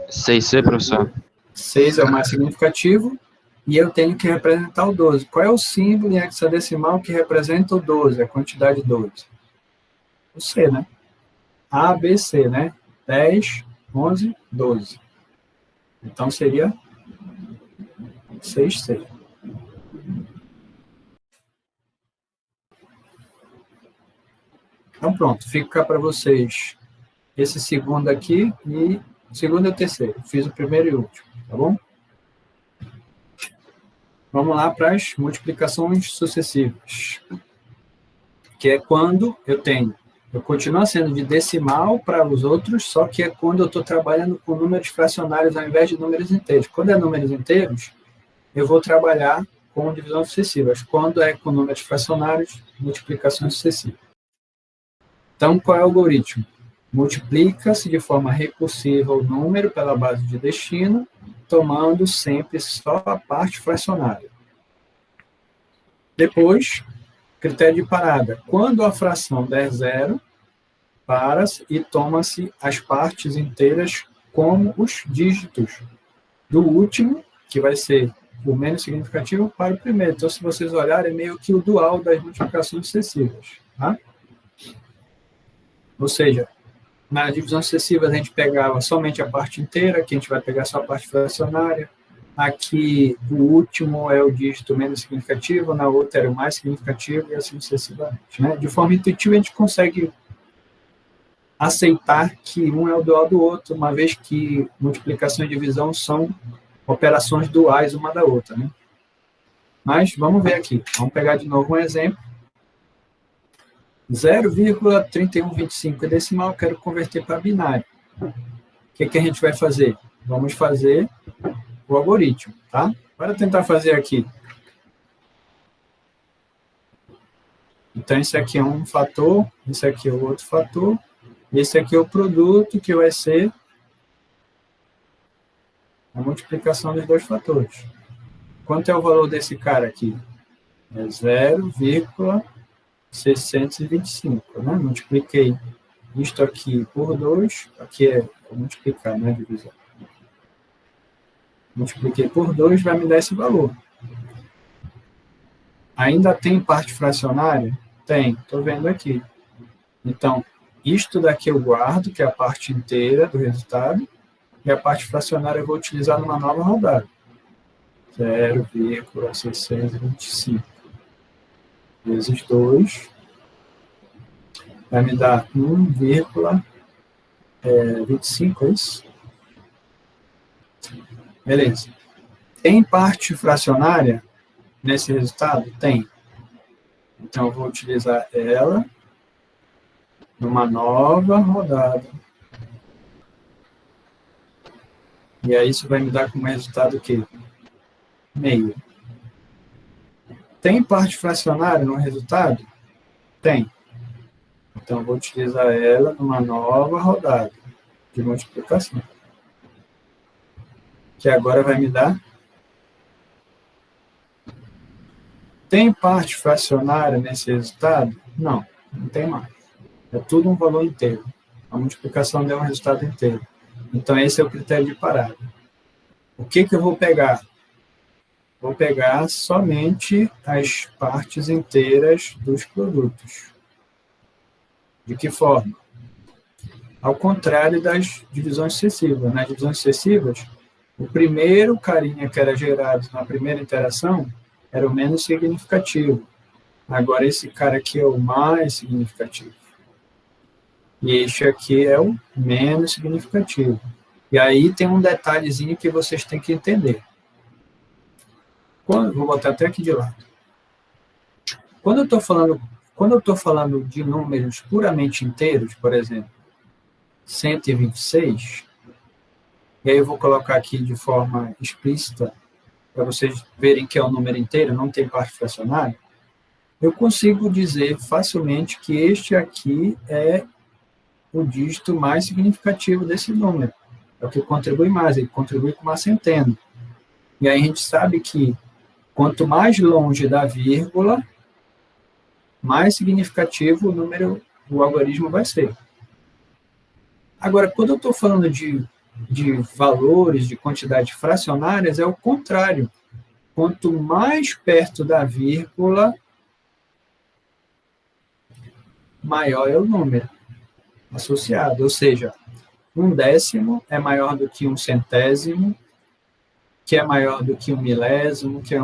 6C, professor. 6 é o mais significativo, e eu tenho que representar o 12. Qual é o símbolo em hexadecimal que representa o 12, a quantidade 12? o C, né? A, B, C, né? 10, 11, 12. Então, seria 6C. Então, pronto. Fica para vocês esse segundo aqui e o segundo e o terceiro. Fiz o primeiro e o último, tá bom? Vamos lá para as multiplicações sucessivas. Que é quando eu continuo sendo de decimal para os outros, só que é quando eu estou trabalhando com números fracionários ao invés de números inteiros. Quando é números inteiros, eu vou trabalhar com divisões sucessivas. Quando é com números fracionários, multiplicações sucessivas. Então, qual é o algoritmo? Multiplica-se de forma recursiva o número pela base de destino, tomando sempre só a parte fracionária. Depois, critério de parada. Quando a fração der zero, para-se e toma-se as partes inteiras como os dígitos do último, que vai ser o menos significativo, para o primeiro. Então, se vocês olharem, é meio que o dual das multiplicações sucessivas. Tá? Ou seja, na divisão sucessiva a gente pegava somente a parte inteira, aqui a gente vai pegar só a parte fracionária. Aqui o último é o dígito menos significativo, na outra era o mais significativo, e assim sucessivamente. Né? De forma intuitiva, a gente consegue aceitar que um é o dual do outro, uma vez que multiplicação e divisão são operações duais uma da outra. Né? Mas vamos ver aqui. Vamos pegar de novo um exemplo. 0,3125 é decimal, quero converter para binário. O que a gente vai fazer? Vamos fazer o algoritmo, tá? Para tentar fazer aqui. Então, esse aqui é um fator, esse aqui é o outro fator, esse aqui é o produto, que vai ser a multiplicação dos dois fatores. Quanto é o valor desse cara aqui? É 0,625, né? Multipliquei isto aqui por 2, aqui é multiplicar, né? Divisão. Multipliquei por 2, vai me dar esse valor. Ainda tem parte fracionária? Tem, estou vendo aqui. Então, isto daqui eu guardo, que é a parte inteira do resultado, e a parte fracionária eu vou utilizar numa nova rodada. 0,625 vezes 2 vai me dar 1,25, é isso? Beleza. Tem parte fracionária nesse resultado? Tem. Então, eu vou utilizar ela numa nova rodada. E aí, isso vai me dar como resultado o quê? Meio. Tem parte fracionária no resultado? Tem. Então, eu vou utilizar ela numa nova rodada de multiplicação. Que agora vai me dar. Tem parte fracionária nesse resultado? Não, não tem mais. É tudo um valor inteiro. A multiplicação deu um resultado inteiro. Então, esse é o critério de parada. O que eu vou pegar? Vou pegar somente as partes inteiras dos produtos. De que forma? Ao contrário das divisões sucessivas. Nas divisões sucessivas, o primeiro carinha que era gerado na primeira interação era o menos significativo. Agora, esse cara aqui é o mais significativo. E este aqui é o menos significativo. E aí tem um detalhezinho que vocês têm que entender. Vou botar até aqui de lado. Quando eu estou falando de números puramente inteiros, por exemplo, 126, e aí eu vou colocar aqui de forma explícita, para vocês verem que é um número inteiro, não tem parte fracionária, eu consigo dizer facilmente que este aqui é o dígito mais significativo desse número. É o que contribui mais, ele contribui com uma centena. E aí a gente sabe que quanto mais longe da vírgula, mais significativo o algoritmo vai ser. Agora, quando eu estou falando de valores, de quantidades fracionárias, é o contrário. Quanto mais perto da vírgula, maior é o número associado. Ou seja, 1/10 é maior do que 1/100, que é maior do que 1/1000, que é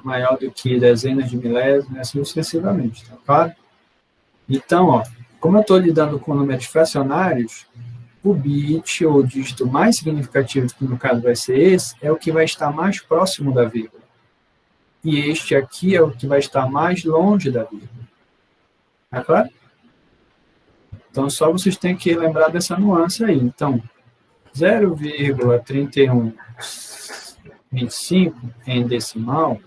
maior do que dezenas de milésimos, assim sucessivamente, tá claro? Então, ó, como eu estou lidando com números fracionários, o bit, ou o dígito mais significativo, que no caso vai ser esse, é o que vai estar mais próximo da vírgula. E este aqui é o que vai estar mais longe da vírgula. Tá claro? Então, só vocês têm que lembrar dessa nuance aí. Então, 0,3125 em decimal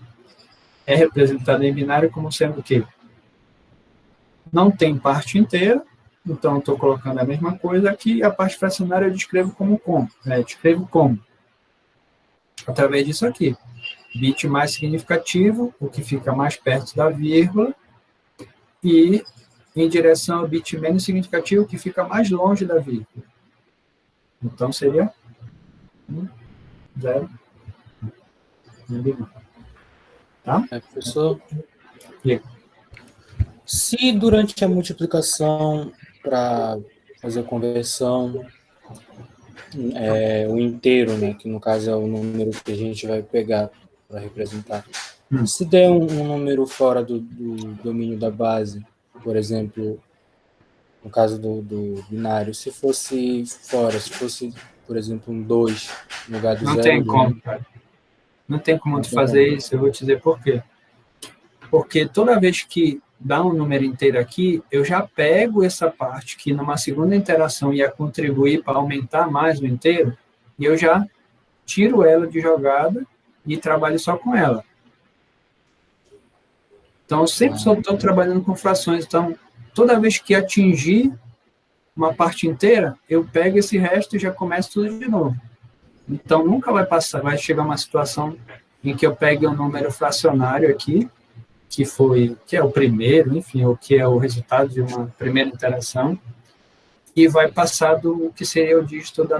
é representado em binário como sendo o quê? Não tem parte inteira, então estou colocando a mesma coisa aqui, a parte fracionária eu descrevo como? Descrevo como? Através disso aqui. Bit mais significativo, o que fica mais perto da vírgula, e em direção ao bit menos significativo, que fica mais longe da vírgula. Então, seria 1, 0, 1. Tá? Professor, E se durante a multiplicação, para fazer a conversão, o inteiro, né, que no caso é o número que a gente vai pegar para representar, se der um número fora do domínio da base, por exemplo, no caso do binário, se fosse fora, se fosse, por exemplo, um 2 no lugar do não 0, tem como, cara. Não tem como tu fazer isso, eu vou te dizer por quê. Porque toda vez que dá um número inteiro aqui, eu já pego essa parte que numa segunda interação ia contribuir para aumentar mais o inteiro, e eu já tiro ela de jogada e trabalho só com ela. Então, eu sempre estou trabalhando com frações. Então, toda vez que atingir uma parte inteira, eu pego esse resto e já começo tudo de novo. Então, nunca vai chegar uma situação em que eu pegue um número fracionário aqui, que é o primeiro, enfim, ou que é o resultado de uma primeira interação, e vai passar do que seria o dígito da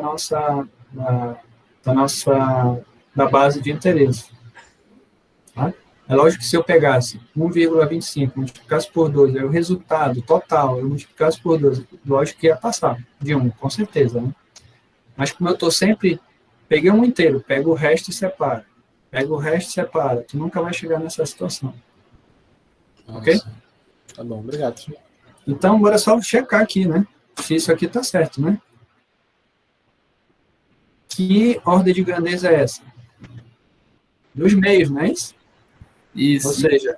base de interesse. Tá? É lógico que se eu pegasse 1,25, multiplicasse por 2, o resultado total, eu multiplicasse por 2, lógico que ia passar de 1, com certeza. Né? Mas como eu estou sempre, peguei um inteiro, pego o resto e separo. Pego o resto e separo. Tu nunca vai chegar nessa situação. Nossa. Ok? Tá bom, obrigado. Então, agora é só checar aqui, né? Se isso aqui está certo, né? Que ordem de grandeza é essa? Dos meios, não é isso? Isso. Ou seja,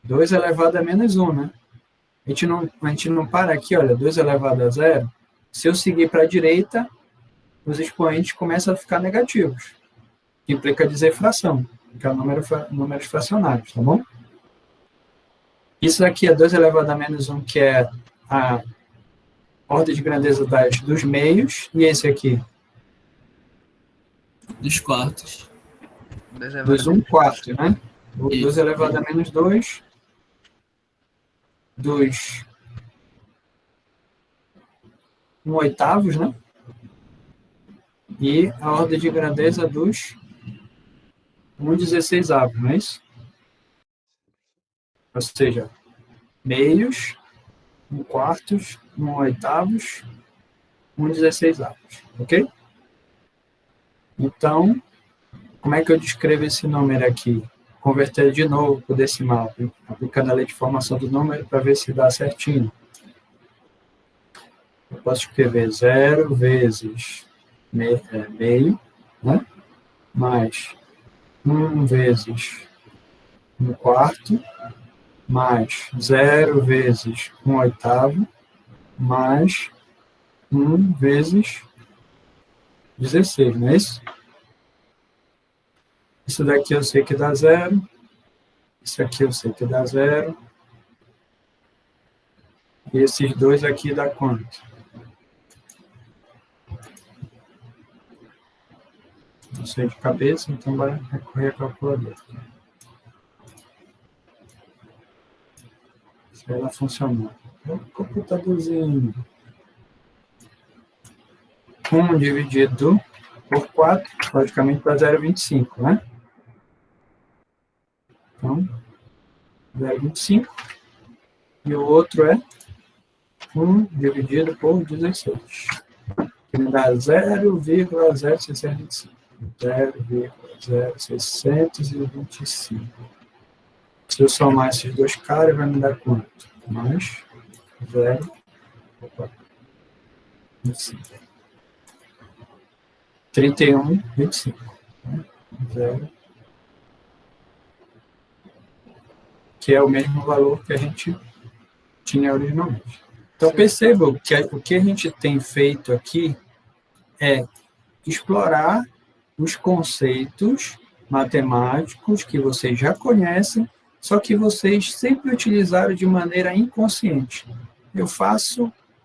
2 elevado a menos 1, né? A gente não para aqui, olha, 2 elevado a 0. Se eu seguir para a direita, os expoentes começam a ficar negativos. Que implica dizer fração, que é números fracionários, tá bom? Isso daqui é 2 elevado a menos 1, que é a ordem de grandeza dos meios, e esse aqui? Dos quartos. Dos 1/4, né? 2 elevado a menos 2, dos 1/8, né? E a ordem de grandeza dos 1/16, não é isso? Ou seja, meios, 1/4, 1/8, 1/16, ok? Então, como é que eu descrevo esse número aqui? Converter de novo para o decimal, aplicando a lei de formação do número para ver se dá certinho. Eu posso escrever 0 vezes meio, né? Mais 1 vezes 1/4, mais 0 vezes 1/8, mais 1 vezes 16, não é isso? Isso daqui eu sei que dá 0. Isso aqui eu sei que dá 0. E esses dois aqui dá quanto? Não sei de cabeça, então vai recorrer à calculadora. Se ela funcionar. O computadorzinho. 1 dividido por 4, logicamente dá 0,25, né? Então, 0,25. E o outro é 1 dividido por 16. Que me dá 0,0625. 0,0625. Se eu somar esses dois caras, vai me dar quanto? Mais 0,25. 31,25. 0. Que é o mesmo valor que a gente tinha originalmente. Então, percebam que o que a gente tem feito aqui é explorar os conceitos matemáticos que vocês já conhecem, só que vocês sempre utilizaram de maneira inconsciente. Eu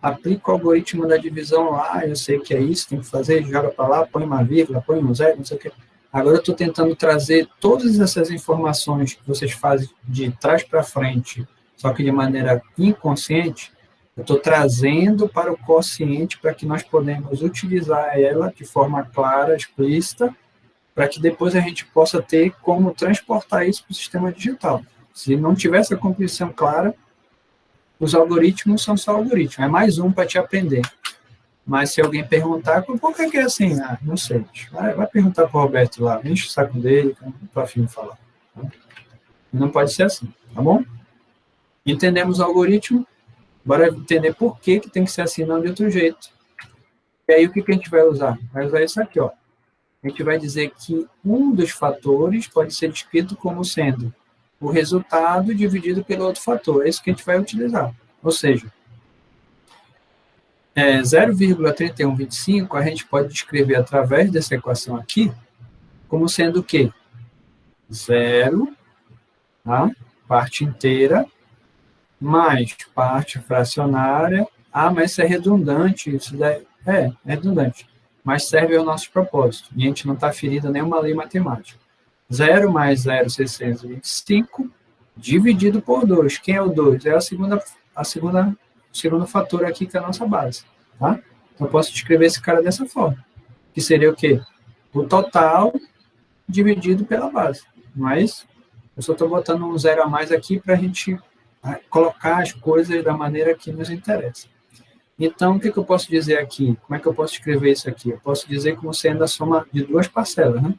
aplico o algoritmo da divisão lá, eu sei que é isso, tem que fazer, joga para lá, põe uma vírgula, põe um zero, não sei o quê. Agora eu estou tentando trazer todas essas informações que vocês fazem de trás para frente, só que de maneira inconsciente, eu estou trazendo para o consciente para que nós podemos utilizar ela de forma clara, explícita, para que depois a gente possa ter como transportar isso para o sistema digital. Se não tiver essa compreensão clara, os algoritmos são só algoritmos, é mais um para te aprender. Mas se alguém perguntar, por que é assim? Ah, não sei. Vai perguntar para o Roberto lá, enche o saco dele, que eu não estou afim de falar. Não pode ser assim, tá bom? Entendemos o algoritmo, bora entender por que tem que ser assim, não de outro jeito. E aí o que a gente vai usar? Vai usar isso aqui, ó. A gente vai dizer que um dos fatores pode ser descrito como sendo o resultado dividido pelo outro fator. É isso que a gente vai utilizar. Ou seja, 0,3125 a gente pode descrever através dessa equação aqui como sendo o quê? 0, tá? Parte inteira, mais parte fracionária. Ah, mas isso é redundante. Isso daí é redundante. Mas serve ao nosso propósito. E a gente não está ferindo nenhuma lei matemática. 0 mais 0,625 dividido por 2. Quem é o 2? É o segundo fator aqui, que é a nossa base. Tá? Então, eu posso descrever esse cara dessa forma. Que seria o quê? O total dividido pela base. Mas eu só estou botando um zero a mais aqui para a gente colocar as coisas da maneira que nos interessa. Então, o que eu posso dizer aqui? Como é que eu posso escrever isso aqui? Eu posso dizer como sendo a soma de duas parcelas, né?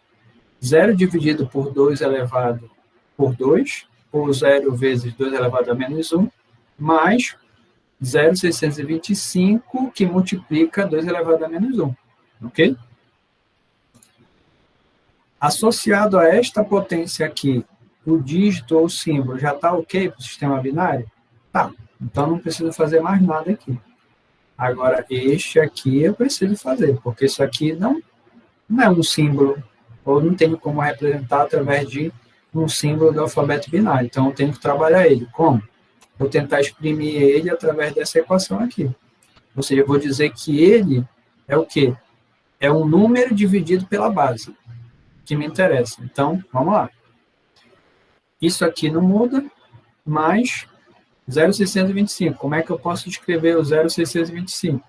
0 dividido por 2 elevado por 2, ou 0 vezes 2 elevado a menos 1, mais 0,625, que multiplica 2 elevado a menos 1. Ok? Associado a esta potência aqui, o dígito ou o símbolo já está ok para o sistema binário? Tá. Então, não preciso fazer mais nada aqui. Agora, este aqui eu preciso fazer, porque isso aqui não é um símbolo, ou não tenho como representar através de um símbolo do alfabeto binário. Então, eu tenho que trabalhar ele. Como? Vou tentar exprimir ele através dessa equação aqui. Ou seja, eu vou dizer que ele é o quê? É um número dividido pela base, que me interessa. Então, vamos lá. Isso aqui não muda, mas 0,625. Como é que eu posso escrever o 0,625?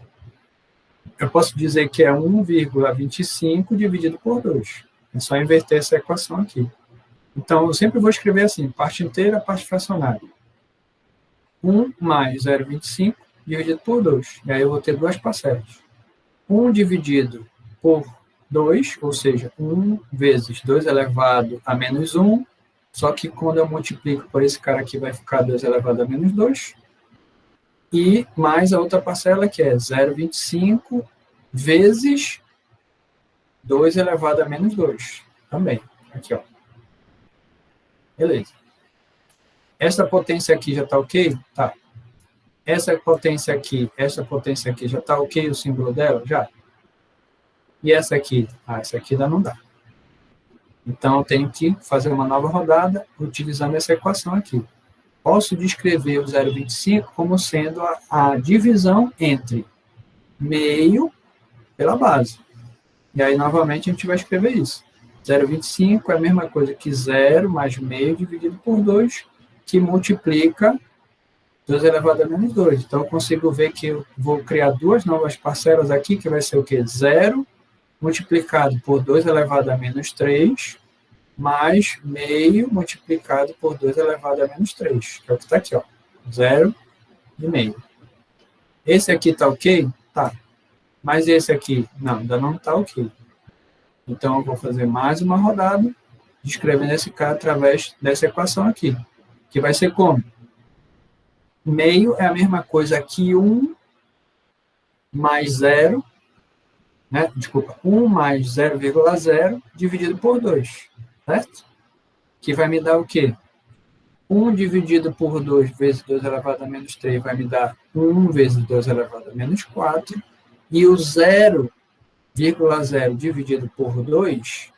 Eu posso dizer que é 1,25 dividido por 2. É só inverter essa equação aqui. Então, eu sempre vou escrever assim, parte inteira, parte fracionária. 1 mais 0,25 dividido por 2. E aí eu vou ter duas parcelas. 1 dividido por 2, ou seja, 1 vezes 2 elevado a menos 1, só que quando eu multiplico por esse cara aqui, vai ficar 2 elevado a menos 2. E mais a outra parcela, que é 0,25 vezes 2 elevado a menos 2. Também. Aqui, ó. Beleza. Essa potência aqui já está ok? Tá. Essa potência aqui já está ok o símbolo dela? Já. E essa aqui? Ah, essa aqui ainda não dá. Então, eu tenho que fazer uma nova rodada utilizando essa equação aqui. Posso descrever o 0,25 como sendo a divisão entre meio pela base. E aí, novamente, a gente vai escrever isso. 0,25 é a mesma coisa que 0 mais meio dividido por 2, que multiplica 2 elevado a menos 2. Então, eu consigo ver que eu vou criar duas novas parcelas aqui, que vai ser o quê? 0 multiplicado por 2 elevado a menos 3, mais meio multiplicado por 2 elevado a menos 3, que é o que está aqui, ó. 0 e meio. Esse aqui está ok? Tá. Mas esse aqui, não, ainda não está ok. Então, eu vou fazer mais uma rodada, descrevendo esse cara através dessa equação aqui, que vai ser como? Meio é a mesma coisa que 1 mais 0, né? Desculpa, 1 mais 0,0 dividido por 2, certo? Que vai me dar o quê? 1 dividido por 2 vezes 2 elevado a menos 3 vai me dar 1 vezes 2 elevado a menos 4, e o 0,0 dividido por 2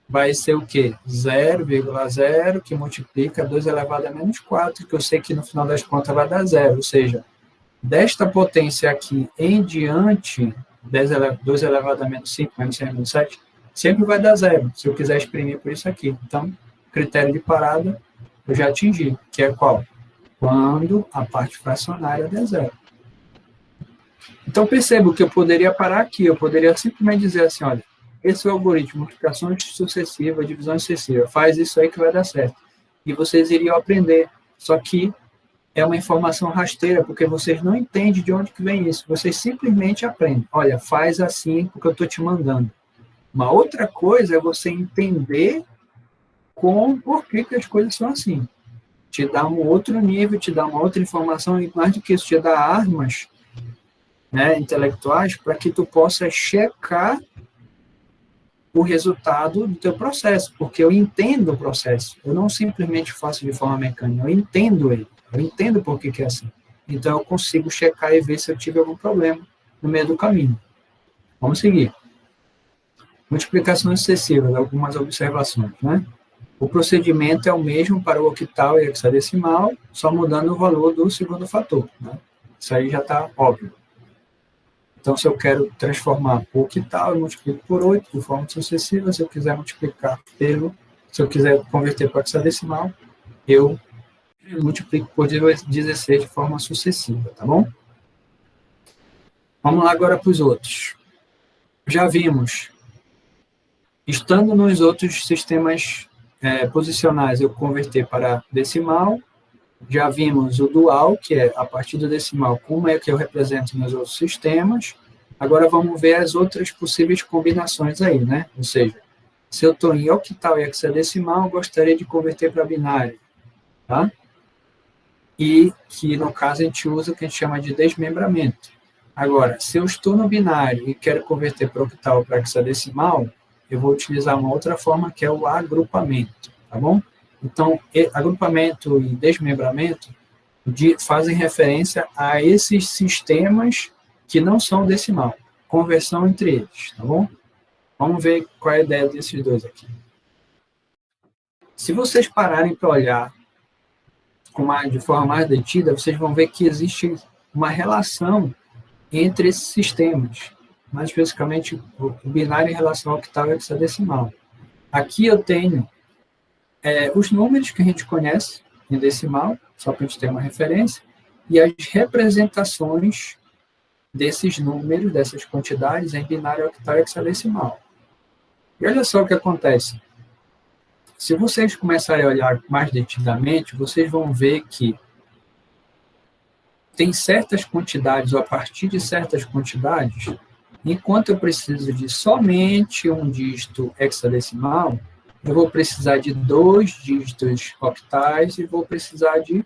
vai ser o quê? 0,0 que multiplica 2 elevado a menos 4, que eu sei que no final das contas vai dar 0, ou seja, desta potência aqui em diante, 2 elevado a menos 5, menos 6, menos 7, sempre vai dar 0, se eu quiser exprimir por isso aqui. Então, critério de parada eu já atingi, que é qual? Quando a parte fracionária der 0. Então, percebo que eu poderia parar aqui, eu poderia simplesmente dizer assim, olha, esse é o algoritmo, multiplicação sucessiva, divisão excessiva, faz isso aí que vai dar certo. E vocês iriam aprender, só que é uma informação rasteira, porque vocês não entendem de onde que vem isso, vocês simplesmente aprendem. Olha, faz assim, porque eu estou te mandando. Uma outra coisa é você entender por que as coisas são assim. Te dá um outro nível, te dá uma outra informação, e mais do que isso, te dá armas, né, intelectuais, para que tu possa checar o resultado do teu processo, porque eu entendo o processo, eu não simplesmente faço de forma mecânica, eu entendo ele, eu entendo por que é assim. Então, eu consigo checar e ver se eu tive algum problema no meio do caminho. Vamos seguir. Multiplicação excessiva, algumas observações, né? O procedimento é o mesmo para o octal e hexadecimal, só mudando o valor do segundo fator, né? Isso aí já está óbvio. Então, se eu quero transformar por octal, eu multiplico por 8 de forma sucessiva. Se eu quiser multiplicar se eu quiser converter para hexadecimal, eu multiplico por 16 de forma sucessiva, tá bom? Vamos lá agora para os outros. Já vimos, estando nos outros sistemas posicionais, eu converter para decimal. Já vimos o dual, que é a partir do decimal, como é que eu represento nos outros sistemas. Agora vamos ver as outras possíveis combinações aí, né? Ou seja, se eu estou em octal e hexadecimal, eu gostaria de converter para binário, tá? E que, no caso, a gente usa o que a gente chama de desmembramento. Agora, se eu estou no binário e quero converter para octal ou para hexadecimal, eu vou utilizar uma outra forma, que é o agrupamento, tá bom? Então, agrupamento e desmembramento fazem referência a esses sistemas que não são decimal, conversão entre eles, tá bom? Vamos ver qual é a ideia desses dois aqui. Se vocês pararem para olhar de forma mais detida, vocês vão ver que existe uma relação entre esses sistemas, mais especificamente o binário em relação ao octal e hexadecimal. Aqui eu tenho os números que a gente conhece em decimal, só para a gente ter uma referência, e as representações desses números, dessas quantidades, em binário, octal e hexadecimal. E olha só o que acontece. Se vocês começarem a olhar mais detidamente, vocês vão ver que tem certas quantidades, ou a partir de certas quantidades, enquanto eu preciso de somente um dígito hexadecimal, eu vou precisar de 2 dígitos octais e vou precisar de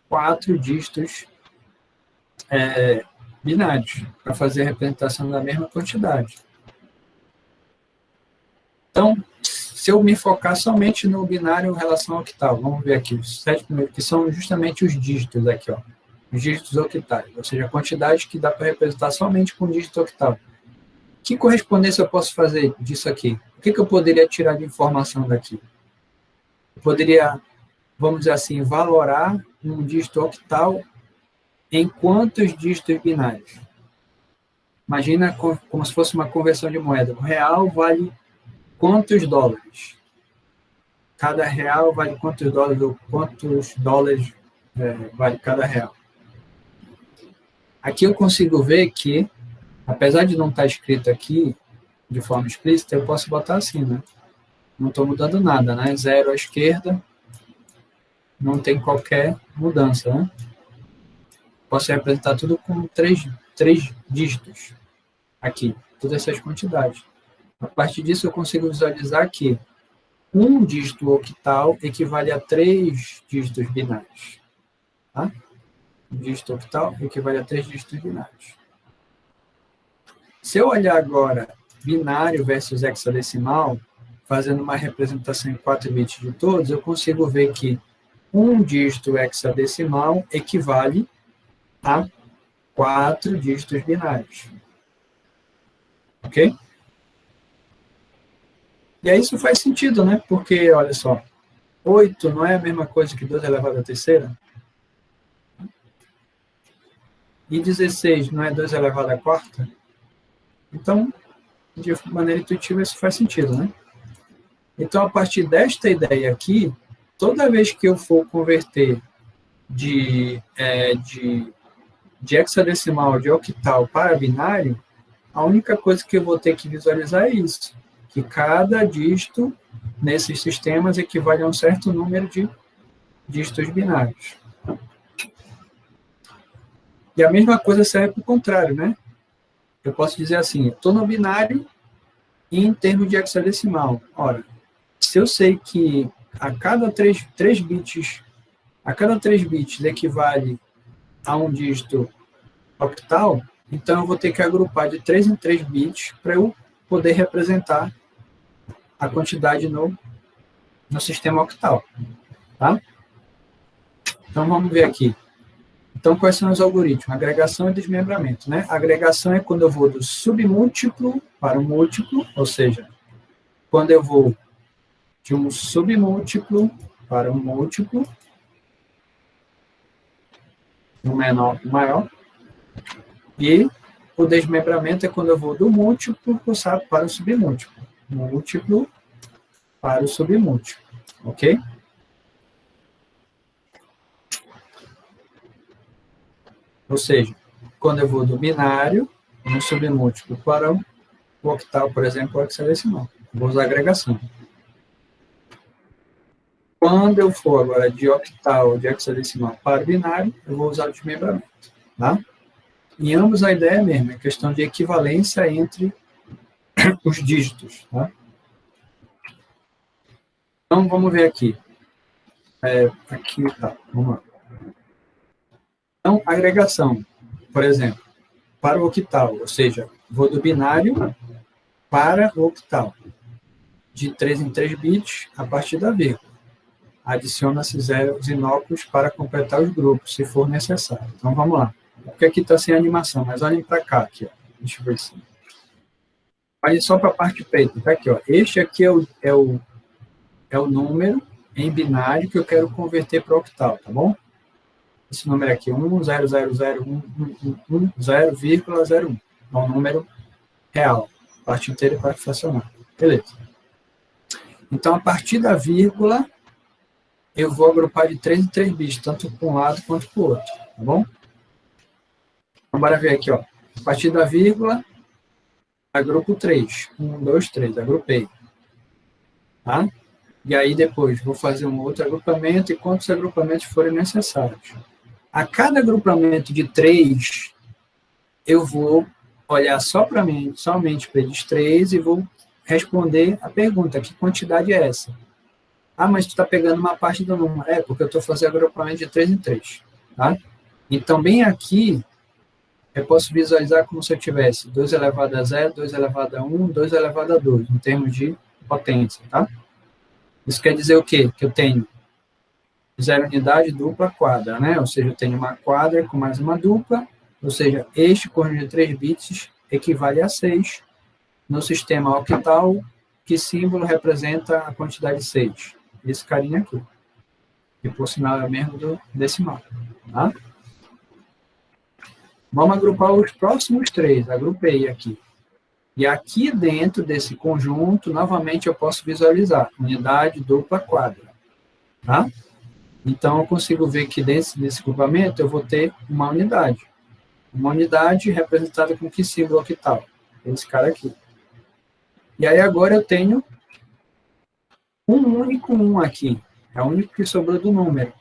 4 dígitos binários para fazer a representação da mesma quantidade. Então, se eu me focar somente no binário em relação ao octal, vamos ver aqui os 7 primeiros, que são justamente os dígitos aqui, ó, os dígitos octais, ou seja, a quantidade que dá para representar somente com o dígito octal. Que correspondência eu posso fazer disso aqui? O que eu poderia tirar de informação daqui? Eu poderia, vamos dizer assim, valorar um dígito octal em quantos dígitos binários? Imagina como se fosse uma conversão de moeda. O real vale quantos dólares? Cada real vale quantos dólares, ou quantos dólares vale cada real? Aqui eu consigo ver que, apesar de não estar escrito aqui de forma explícita, eu posso botar assim, né? Não estou mudando nada, né? 0 à esquerda, não tem qualquer mudança, né? Posso representar tudo com três dígitos aqui, todas essas quantidades. A partir disso, eu consigo visualizar que um dígito octal equivale a 3 dígitos binários. Tá? Um dígito octal equivale a 3 dígitos binários. Se eu olhar agora binário versus hexadecimal, fazendo uma representação em 4 bits de todos, eu consigo ver que um dígito hexadecimal equivale a 4 dígitos binários. Ok? E aí isso faz sentido, né? Porque, olha só, 8 não é a mesma coisa que 2 elevado à terceira? E 16 não é 2 elevado à quarta? Então, de maneira intuitiva, isso faz sentido, né? Então, a partir desta ideia aqui, toda vez que eu for converter de hexadecimal, de octal para binário, a única coisa que eu vou ter que visualizar é isso, que cada dígito nesses sistemas equivale a um certo número de dígitos binários. E a mesma coisa serve para o contrário, né? Eu posso dizer assim, estou no binário e em termos de hexadecimal. Ora, se eu sei que a cada 3 bits equivale a um dígito octal, então eu vou ter que agrupar de 3 em 3 bits para eu poder representar a quantidade no sistema octal. Tá? Então, vamos ver aqui. Então, quais são os algoritmos? Agregação e desmembramento. Né? Agregação é quando eu vou do submúltiplo para o múltiplo, ou seja, quando eu vou de um submúltiplo para um múltiplo, do menor para o maior, e o desmembramento é quando eu vou do múltiplo para o submúltiplo. Múltiplo para o submúltiplo. Ok? Ou seja, quando eu vou do binário, no submúltiplo para o octal, por exemplo, o hexadecimal. Vou usar agregação. Quando eu for agora de octal, de hexadecimal para binário, eu vou usar o desmembramento. Tá? Em ambos a ideia é a mesma, é questão de equivalência entre os dígitos. Tá? Então, vamos ver aqui. Aqui tá, vamos lá. Então, agregação, por exemplo, para o octal, ou seja, vou do binário para o octal, de 3 em 3 bits a partir da vírgula. Adiciona-se zeros inóculos para completar os grupos, se for necessário. Então, vamos lá. Porque aqui está sem animação, mas olhem para cá. Aqui, ó. Deixa eu ver se... Olhem só para a parte preta. Tá aqui, ó. Este aqui é o número em binário que eu quero converter para octal, tá bom? Esse número aqui, 1000110,01. É um número real. Parte inteira e parte fracionária. Beleza. Então, a partir da vírgula, eu vou agrupar de 3 em 3 bits, tanto para um lado quanto para o outro, tá bom? Então, bora ver aqui, ó. A partir da vírgula, agrupo 3. 1, 2, 3, agrupei. Tá? E aí, depois, vou fazer um outro agrupamento e quantos agrupamentos forem necessários. A cada agrupamento de 3, eu vou olhar somente para eles 3 e vou responder a pergunta, que quantidade é essa? Ah, mas tu está pegando uma parte do número. É, porque eu estou fazendo agrupamento de 3 em 3. Tá? Então, bem aqui, eu posso visualizar como se eu tivesse 2 elevado a 0, 2 elevado a 1, 2 elevado a 2, em termos de potência. Tá? Isso quer dizer o quê? Que eu tenho 0 unidade, dupla, quadra. Né? Ou seja, eu tenho uma quadra com mais uma dupla, ou seja, este conjunto de 3 bits equivale a 6. No sistema octal, que símbolo representa a quantidade 6? Esse carinha aqui, que por sinal é mesmo do decimal. Tá? Vamos agrupar os próximos 3, agrupei aqui. E aqui dentro desse conjunto, novamente eu posso visualizar unidade, dupla, quadra. Tá? Então eu consigo ver que dentro desse grupamento eu vou ter uma unidade. Uma unidade representada com que símbolo octal? Esse cara aqui. E aí agora eu tenho um único 1 aqui. É o único que sobrou do número.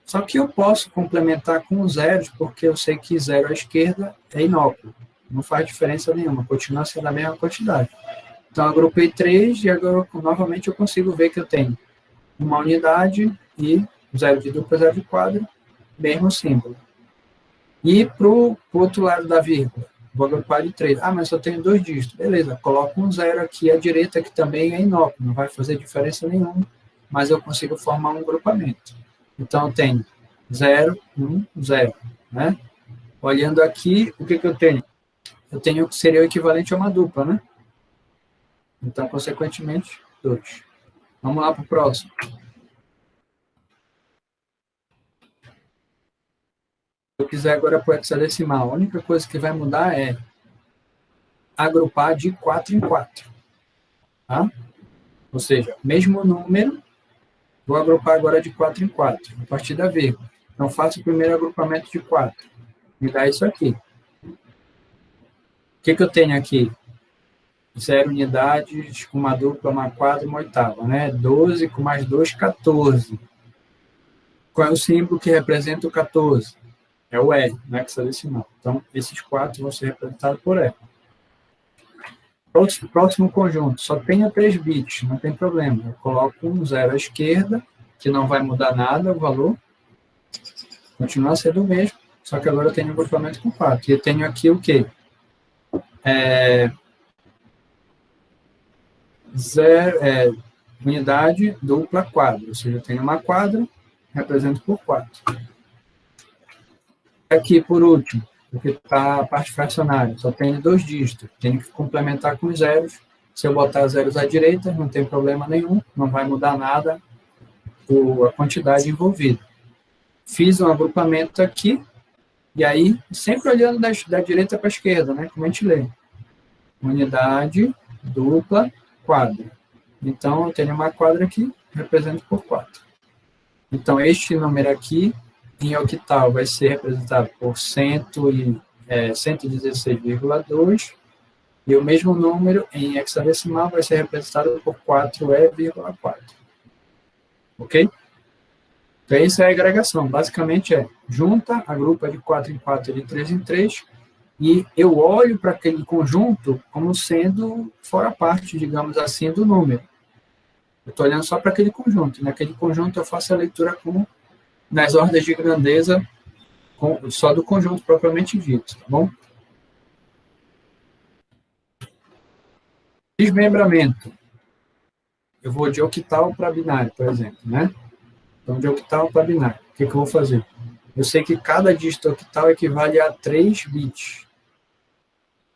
Só que eu posso complementar com zeros, porque eu sei que 0 à esquerda é inócuo. Não faz diferença nenhuma, continua sendo a mesma quantidade. Então, agrupei 3 e agora, novamente, eu consigo ver que eu tenho uma unidade e 0 de dupla, 0 de quadra, mesmo símbolo. E para o outro lado da vírgula, vou agrupar de 3. Ah, mas eu tenho 2 dígitos. Beleza, coloco um 0 aqui à direita, que também é inócuo, não vai fazer diferença nenhuma, mas eu consigo formar um agrupamento. Então, eu tenho 0, 1, 0. Né? Olhando aqui, o que eu tenho? Eu tenho o que seria o equivalente a uma dupla, né? Então, consequentemente, 2. Vamos lá para o próximo. Se eu quiser agora para o hexadecimal, a única coisa que vai mudar é agrupar de 4 em 4. Tá? Ou seja, mesmo número, vou agrupar agora de 4 em 4, a partir da vírgula. Então, faço o primeiro agrupamento de 4. Me dá isso aqui. O que eu tenho aqui? 0 unidades com uma dupla, uma quadra, uma oitava. Né? 12 com mais 2, 14. Qual é o símbolo que representa o 14? É o R, né, hexadecimal. Então, esses 4 vão ser representados por R. Próximo conjunto, só tenha 3 bits, não tem problema. Eu coloco um 0 à esquerda, que não vai mudar nada o valor. Continua sendo o mesmo, só que agora eu tenho um agrupamento com 4. E eu tenho aqui o quê? Unidade dupla quadra. Ou seja, eu tenho uma quadra, represento por 4. Aqui, por último, porque está a parte fracionária, só tenho 2 dígitos, tenho que complementar com zeros. Se eu botar zeros à direita, não tem problema nenhum, não vai mudar nada a quantidade envolvida. Fiz um agrupamento aqui, e aí, sempre olhando da direita para a esquerda, né, como a gente lê. Unidade, dupla, quadra. Então, eu tenho uma quadra aqui, represento por 4. Então, este número aqui, em octal, vai ser representado por 116,2, e o mesmo número em hexadecimal vai ser representado por 4E,4. Ok? Então, isso é a agregação. Basicamente junta, agrupa de 4 em 4 e de 3 em 3, e eu olho para aquele conjunto como sendo fora parte, digamos assim, do número. Eu estou olhando só para aquele conjunto. Naquele conjunto eu faço a leitura como nas ordens de grandeza, só do conjunto propriamente dito, tá bom? Desmembramento. Eu vou de octal para binário, por exemplo, né? Então, de octal para binário. O que eu vou fazer? Eu sei que cada dígito octal equivale a 3 bits.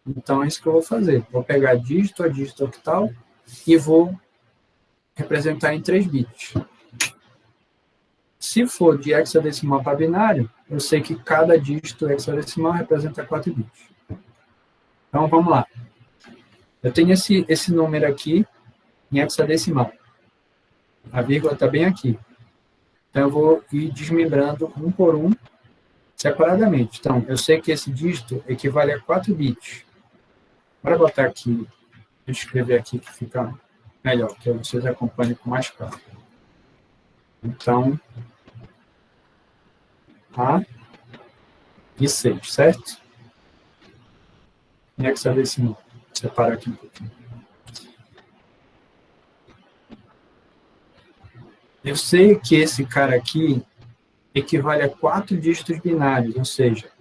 Então, é isso que eu vou fazer. Vou pegar dígito a dígito octal e vou representar em 3 bits. Se for de hexadecimal para binário, eu sei que cada dígito hexadecimal representa 4 bits. Então, vamos lá. Eu tenho esse número aqui em hexadecimal. A vírgula está bem aqui. Então, eu vou ir desmembrando um por um, separadamente. Então, eu sei que esse dígito equivale a 4 bits. Para botar aqui, deixa eu escrever aqui que fica melhor, que vocês acompanhem com mais calma. Então, A e 6, certo? Em hexadecimal. Vou separar aqui um pouquinho. Eu sei que esse cara aqui equivale a 4 dígitos binários, ou seja,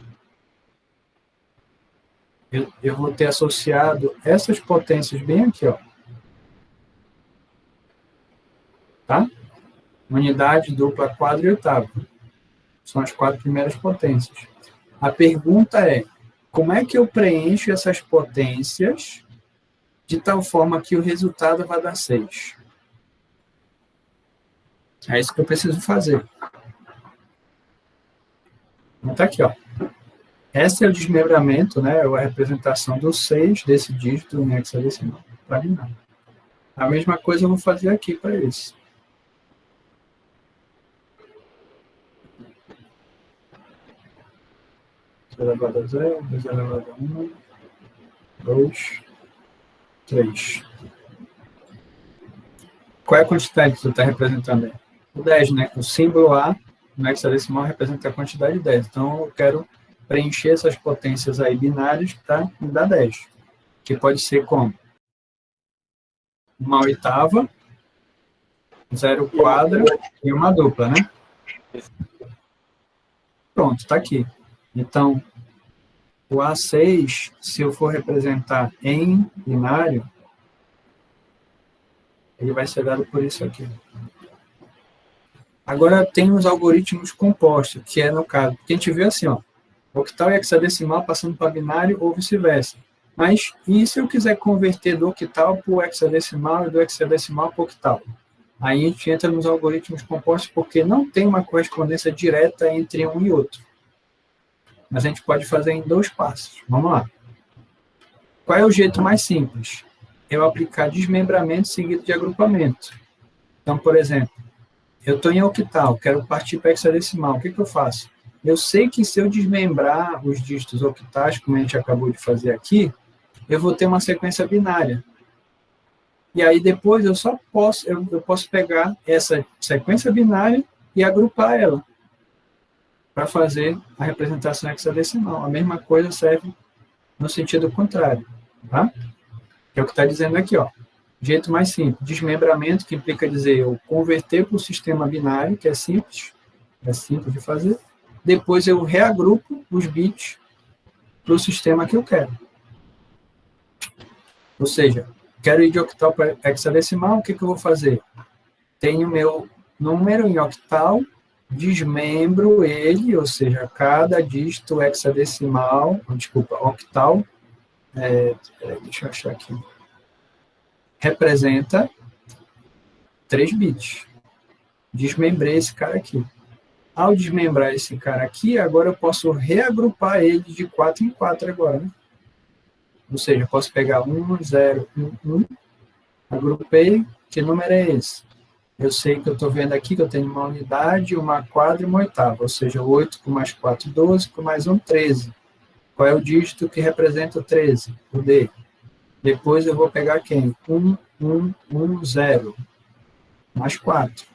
eu vou ter associado essas potências bem aqui, ó. Tá? Unidade, dupla, quadra e oitava. São as 4 primeiras potências. A pergunta é, como é que eu preencho essas potências de tal forma que o resultado vai dar 6? É isso que eu preciso fazer. Então, tá aqui, ó. Esse é o desmembramento, né? A representação do 6 desse dígito em hexadecimal. Para binário. A mesma coisa eu vou fazer aqui para esse. Elevado a 0, 2 elevado a 1, 2, 3. Qual é a quantidade que você está representando aí? O 10, né? O símbolo A no hexadecimal representa a quantidade 10. Então, eu quero preencher essas potências aí binárias para me dar 10. Que pode ser como? 1/8, 0 quadra e uma dupla, né? Pronto, está aqui. Então, o A6, se eu for representar em binário, ele vai ser dado por isso aqui. Agora, tem os algoritmos compostos, que é no caso, que a gente vê assim, ó, octal e hexadecimal passando para binário ou vice-versa. Mas, e se eu quiser converter do octal para o hexadecimal e do hexadecimal para o octal? Aí a gente entra nos algoritmos compostos porque não tem uma correspondência direta entre um e outro. Mas a gente pode fazer em 2 passos. Vamos lá. Qual é o jeito mais simples? Eu aplicar desmembramento seguido de agrupamento. Então, por exemplo, eu estou em octal, quero partir para hexadecimal. O que eu faço? Eu sei que se eu desmembrar os dígitos octais, como a gente acabou de fazer aqui, eu vou ter uma sequência binária. E aí depois eu posso pegar essa sequência binária e agrupar ela para fazer a representação hexadecimal. A mesma coisa serve no sentido contrário, tá? Que é o que está dizendo aqui, ó. Jeito mais simples, desmembramento, que implica dizer eu converter para o sistema binário, que é simples de fazer. Depois eu reagrupo os bits para o sistema que eu quero. Ou seja, quero ir de octal para hexadecimal, o que eu vou fazer? Tenho meu número em octal, desmembro ele, ou seja, cada dígito hexadecimal, octal, deixa eu achar aqui, representa 3 bits. Desmembrei esse cara aqui. Ao desmembrar esse cara aqui, agora eu posso reagrupar ele de 4 em 4 agora, né? Ou seja, eu posso pegar 1, 0, 1, 1, agrupei, que número é esse? Eu sei que eu estou vendo aqui que eu tenho uma unidade, uma quadra e uma oitava, ou seja, 8 com mais 4, 12, com mais 1, 13. Qual é o dígito que representa o 13? O D. Depois eu vou pegar quem? 1, 1, 1, 0. Mais 4.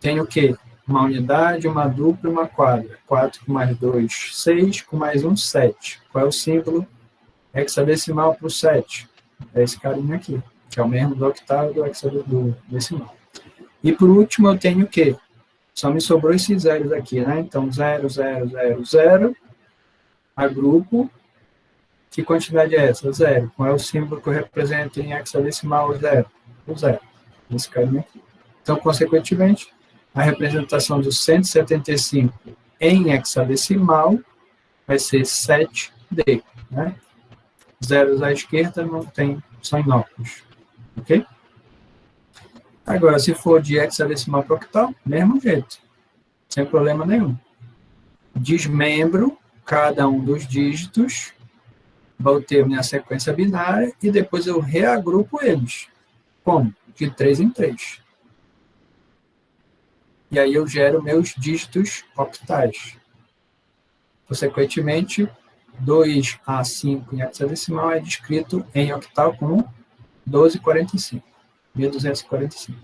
Tenho o quê? Uma unidade, uma dupla e uma quadra. 4 com mais 2, 6, com mais 1, 7. Qual é o símbolo hexadecimal para o 7? É esse carinha aqui, que é o mesmo do octal e do hexadecimal. E por último eu tenho o quê? Só me sobrou esses zeros aqui, né? Então 0, 0, 0, 0. Agrupo. Que quantidade é essa? 0. Qual é o símbolo que eu represento em hexadecimal? 0. O 0. Esse carinha aqui. Então, consequentemente, a representação do 175 em hexadecimal vai ser 7D, né? Zeros à esquerda não tem, são inóculos, ok? Agora, se for de hexadecimal para octal, mesmo jeito, sem problema nenhum. Desmembro cada um dos dígitos, vou ter minha sequência binária e depois eu reagrupo eles. Como? De 3 em 3. E aí eu gero meus dígitos octais. Consequentemente, 2A5 em hexadecimal é descrito em octal como 1245. 1245.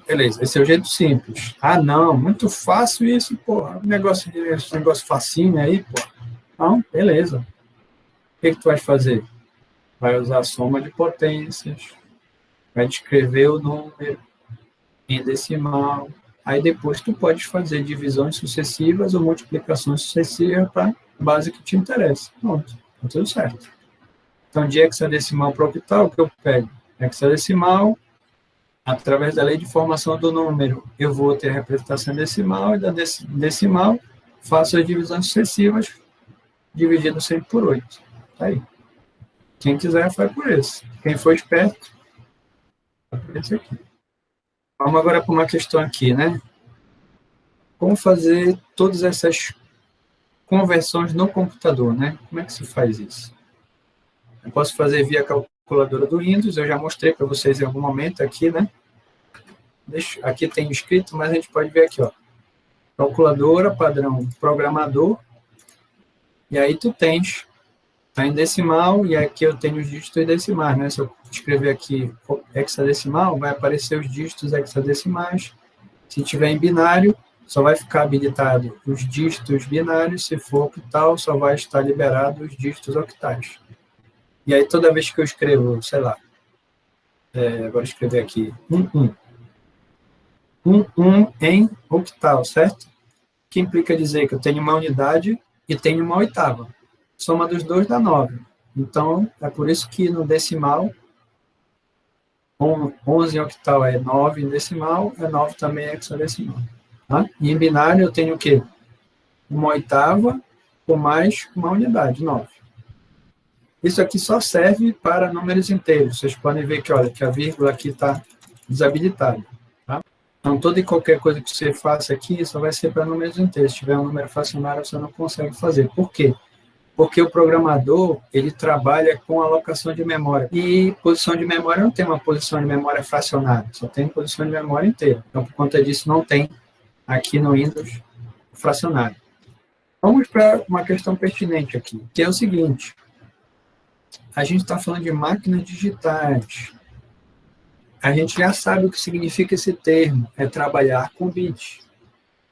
Beleza, esse é o jeito simples. Ah, não, muito fácil isso, pô. Negócio facinho aí, pô. Não, beleza. O que tu vai fazer? Vai usar a soma de potências, vai descrever o número em decimal. Aí depois tu pode fazer divisões sucessivas ou multiplicações sucessivas para a base que te interessa. Pronto, tá tudo certo. Então, de hexadecimal para octal, o que eu pego? Hexadecimal, através da lei de formação do número, eu vou ter a representação decimal, e da decimal, faço as divisões sucessivas, dividindo sempre por 8. Tá aí. Quem quiser, faz por esse. Quem for esperto, faz por esse aqui. Vamos agora para uma questão aqui, né? Como fazer todas essas conversões no computador, né? Como é que se faz isso? Eu posso fazer via calculadora do Windows, eu já mostrei para vocês em algum momento aqui, né? Aqui tem escrito, mas a gente pode ver aqui, ó. Calculadora, padrão programador, e aí tu tens, tá em decimal, e aqui eu tenho os dígitos decimais, né? Se eu escrever aqui hexadecimal, vai aparecer os dígitos hexadecimais. Se tiver em binário, só vai ficar habilitado os dígitos binários, se for octal, só vai estar liberado os dígitos octais. E aí, toda vez que eu escrevo, sei lá, agora escrever aqui, 1 em octal, certo? Que implica dizer que eu tenho uma unidade e tenho uma oitava. Soma dos dois dá 9. Então, é por isso que no decimal, 11 em octal é 9 em decimal, 9 também é hexadecimal. Tá? E em binário eu tenho o quê? Uma oitava com mais uma unidade, 9. Isso aqui só serve para números inteiros. Vocês podem ver que, olha, que a vírgula aqui está desabilitada. Tá? Então, toda e qualquer coisa que você faça aqui só vai ser para números inteiros. Se tiver um número fracionário, você não consegue fazer. Por quê? Porque o programador, ele trabalha com alocação de memória. E posição de memória não tem uma posição de memória fracionária, só tem posição de memória inteira. Então, por conta disso, não tem aqui no Windows fracionário. Vamos para uma questão pertinente aqui, que é o seguinte. A gente está falando de máquinas digitais. A gente já sabe o que significa esse termo, é trabalhar com bits.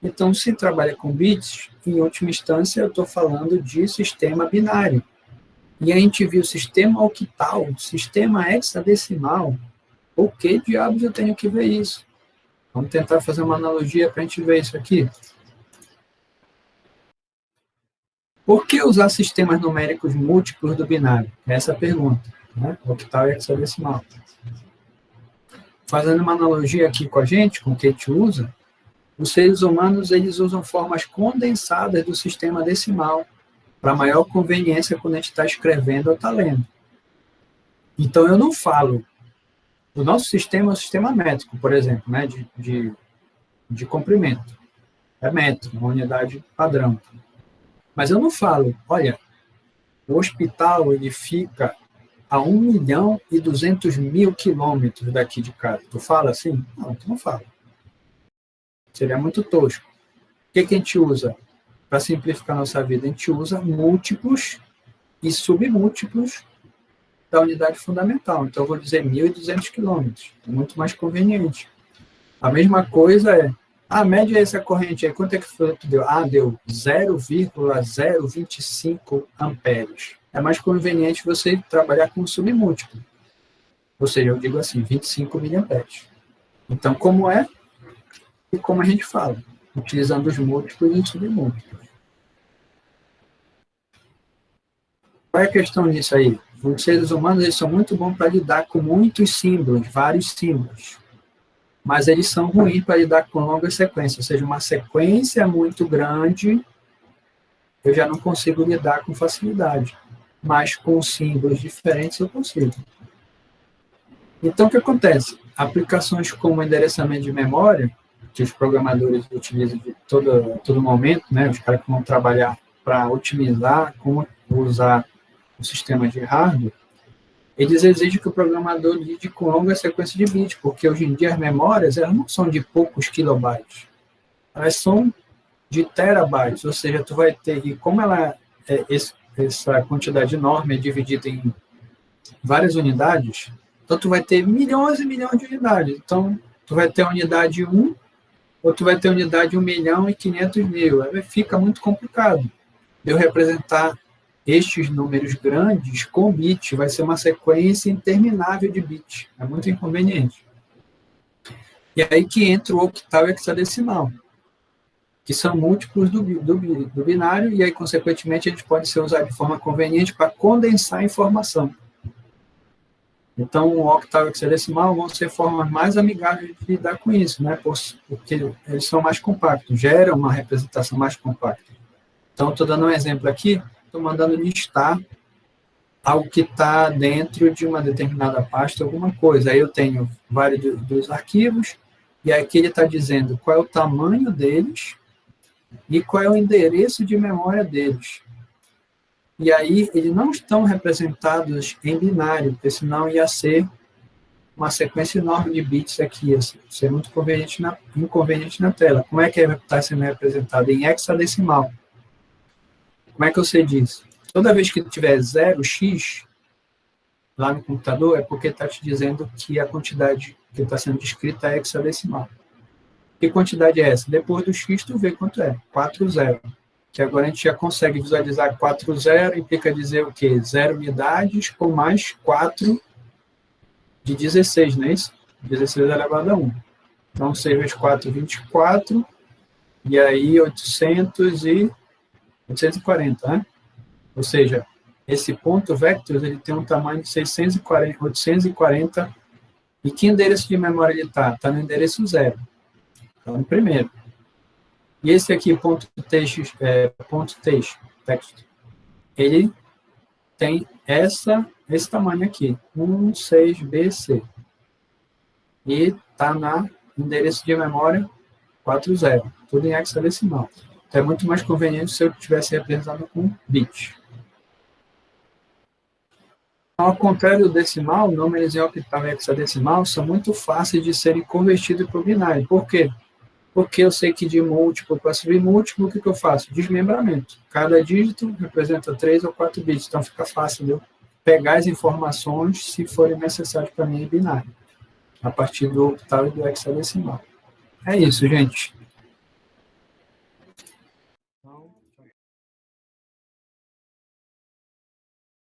Então, se trabalha com bits, em última instância, eu estou falando de sistema binário. E a gente viu sistema octal, sistema hexadecimal. O que diabos eu tenho que ver isso? Vamos tentar fazer uma analogia para a gente ver isso aqui. Por que usar sistemas numéricos múltiplos do binário? Essa é a pergunta, né? Octal e hexadecimal. Fazendo uma analogia aqui com a gente, com o que a gente usa, os seres humanos, eles usam formas condensadas do sistema decimal para maior conveniência quando a gente está escrevendo ou está lendo. Então, eu não falo. O nosso sistema é um sistema métrico, por exemplo, né, de comprimento. É metro, uma unidade padrão. Mas eu não falo, olha, o hospital ele fica a 1.200.000 quilômetros daqui de casa. Tu fala assim? Não, tu não fala. Seria muito tosco. O que a gente usa para simplificar a nossa vida? A gente usa múltiplos e submúltiplos da unidade fundamental. Então, eu vou dizer 1.200 quilômetros. É muito mais conveniente. A mesma coisa é, a média é essa corrente aí. Quanto é que foi que deu? Deu 0,025 amperes. É mais conveniente você trabalhar com submúltiplo. Ou seja, eu digo assim, 25 miliamperes. Então, como é? E como a gente fala, utilizando os múltiplos e os submúltiplos. Qual é a questão disso aí? Os seres humanos eles são muito bons para lidar com muitos símbolos, vários símbolos. Mas eles são ruins para lidar com longas sequências. Ou seja, uma sequência muito grande, eu já não consigo lidar com facilidade. Mas com símbolos diferentes eu consigo. Então, o que acontece? Aplicações como endereçamento de memória, que os programadores utilizam de todo momento, né? Os caras que vão trabalhar para otimizar, como usar o sistema de hardware, eles exigem que o programador lide com longa sequência de bits, porque hoje em dia as memórias elas não são de poucos kilobytes, elas são de terabytes, ou seja, tu vai ter, e como essa quantidade enorme é dividida em várias unidades, então tu vai ter milhões e milhões de unidades. Então, tu vai ter a unidade 1, ou tu vai ter a unidade 1.500.000. Aí fica muito complicado. Eu representar estes números grandes com bits, vai ser uma sequência interminável de bits. É muito inconveniente. E aí que entra o octal e hexadecimal, que são múltiplos do binário, e aí, consequentemente, eles podem ser usados de forma conveniente para condensar a informação. Então, o octal e o hexadecimal vão ser formas mais amigáveis de lidar com isso, né? Porque eles são mais compactos, geram uma representação mais compacta. Então, estou dando um exemplo aqui, estou mandando listar algo que está dentro de uma determinada pasta, alguma coisa. Aí eu tenho vários dos arquivos, e aqui ele está dizendo qual é o tamanho deles e qual é o endereço de memória deles. E aí, eles não estão representados em binário, porque senão ia ser uma sequência enorme de bits aqui, ia ser muito inconveniente na tela. Como é que está sendo representado? Em hexadecimal. Como é que eu sei disso? Toda vez que tiver 0x lá no computador, é porque está te dizendo que a quantidade que está sendo descrita é hexadecimal. Que quantidade é essa? Depois do x, tu vê quanto é. 4 zero. Que agora a gente já consegue visualizar 4 zero, implica dizer o quê? 0 unidades com mais 4 de 16, não é isso? 16 elevado a 1. Então, 6 vezes 4, 24. E aí, 840, né? Ou seja, esse ponto vector, ele tem um tamanho de 640, 840. E que endereço de memória ele está? Está no endereço 0. Então, no primeiro. E esse aqui, ponto text, ele tem esse tamanho aqui, 16BC. E está no endereço de memória 40, tudo em hexadecimal. Então, é muito mais conveniente se eu tivesse representado com bit. Ao contrário do decimal, números em octavo e hexadecimal são muito fáceis de serem convertidos para o binário. Por quê? Porque eu sei que de múltiplo para submúltiplo, o que eu faço? Desmembramento. Cada dígito representa 3 ou 4 bits, então fica fácil de eu pegar as informações, se forem necessárias para mim, em binário, a partir do octavo e do hexadecimal. É isso, gente. Então,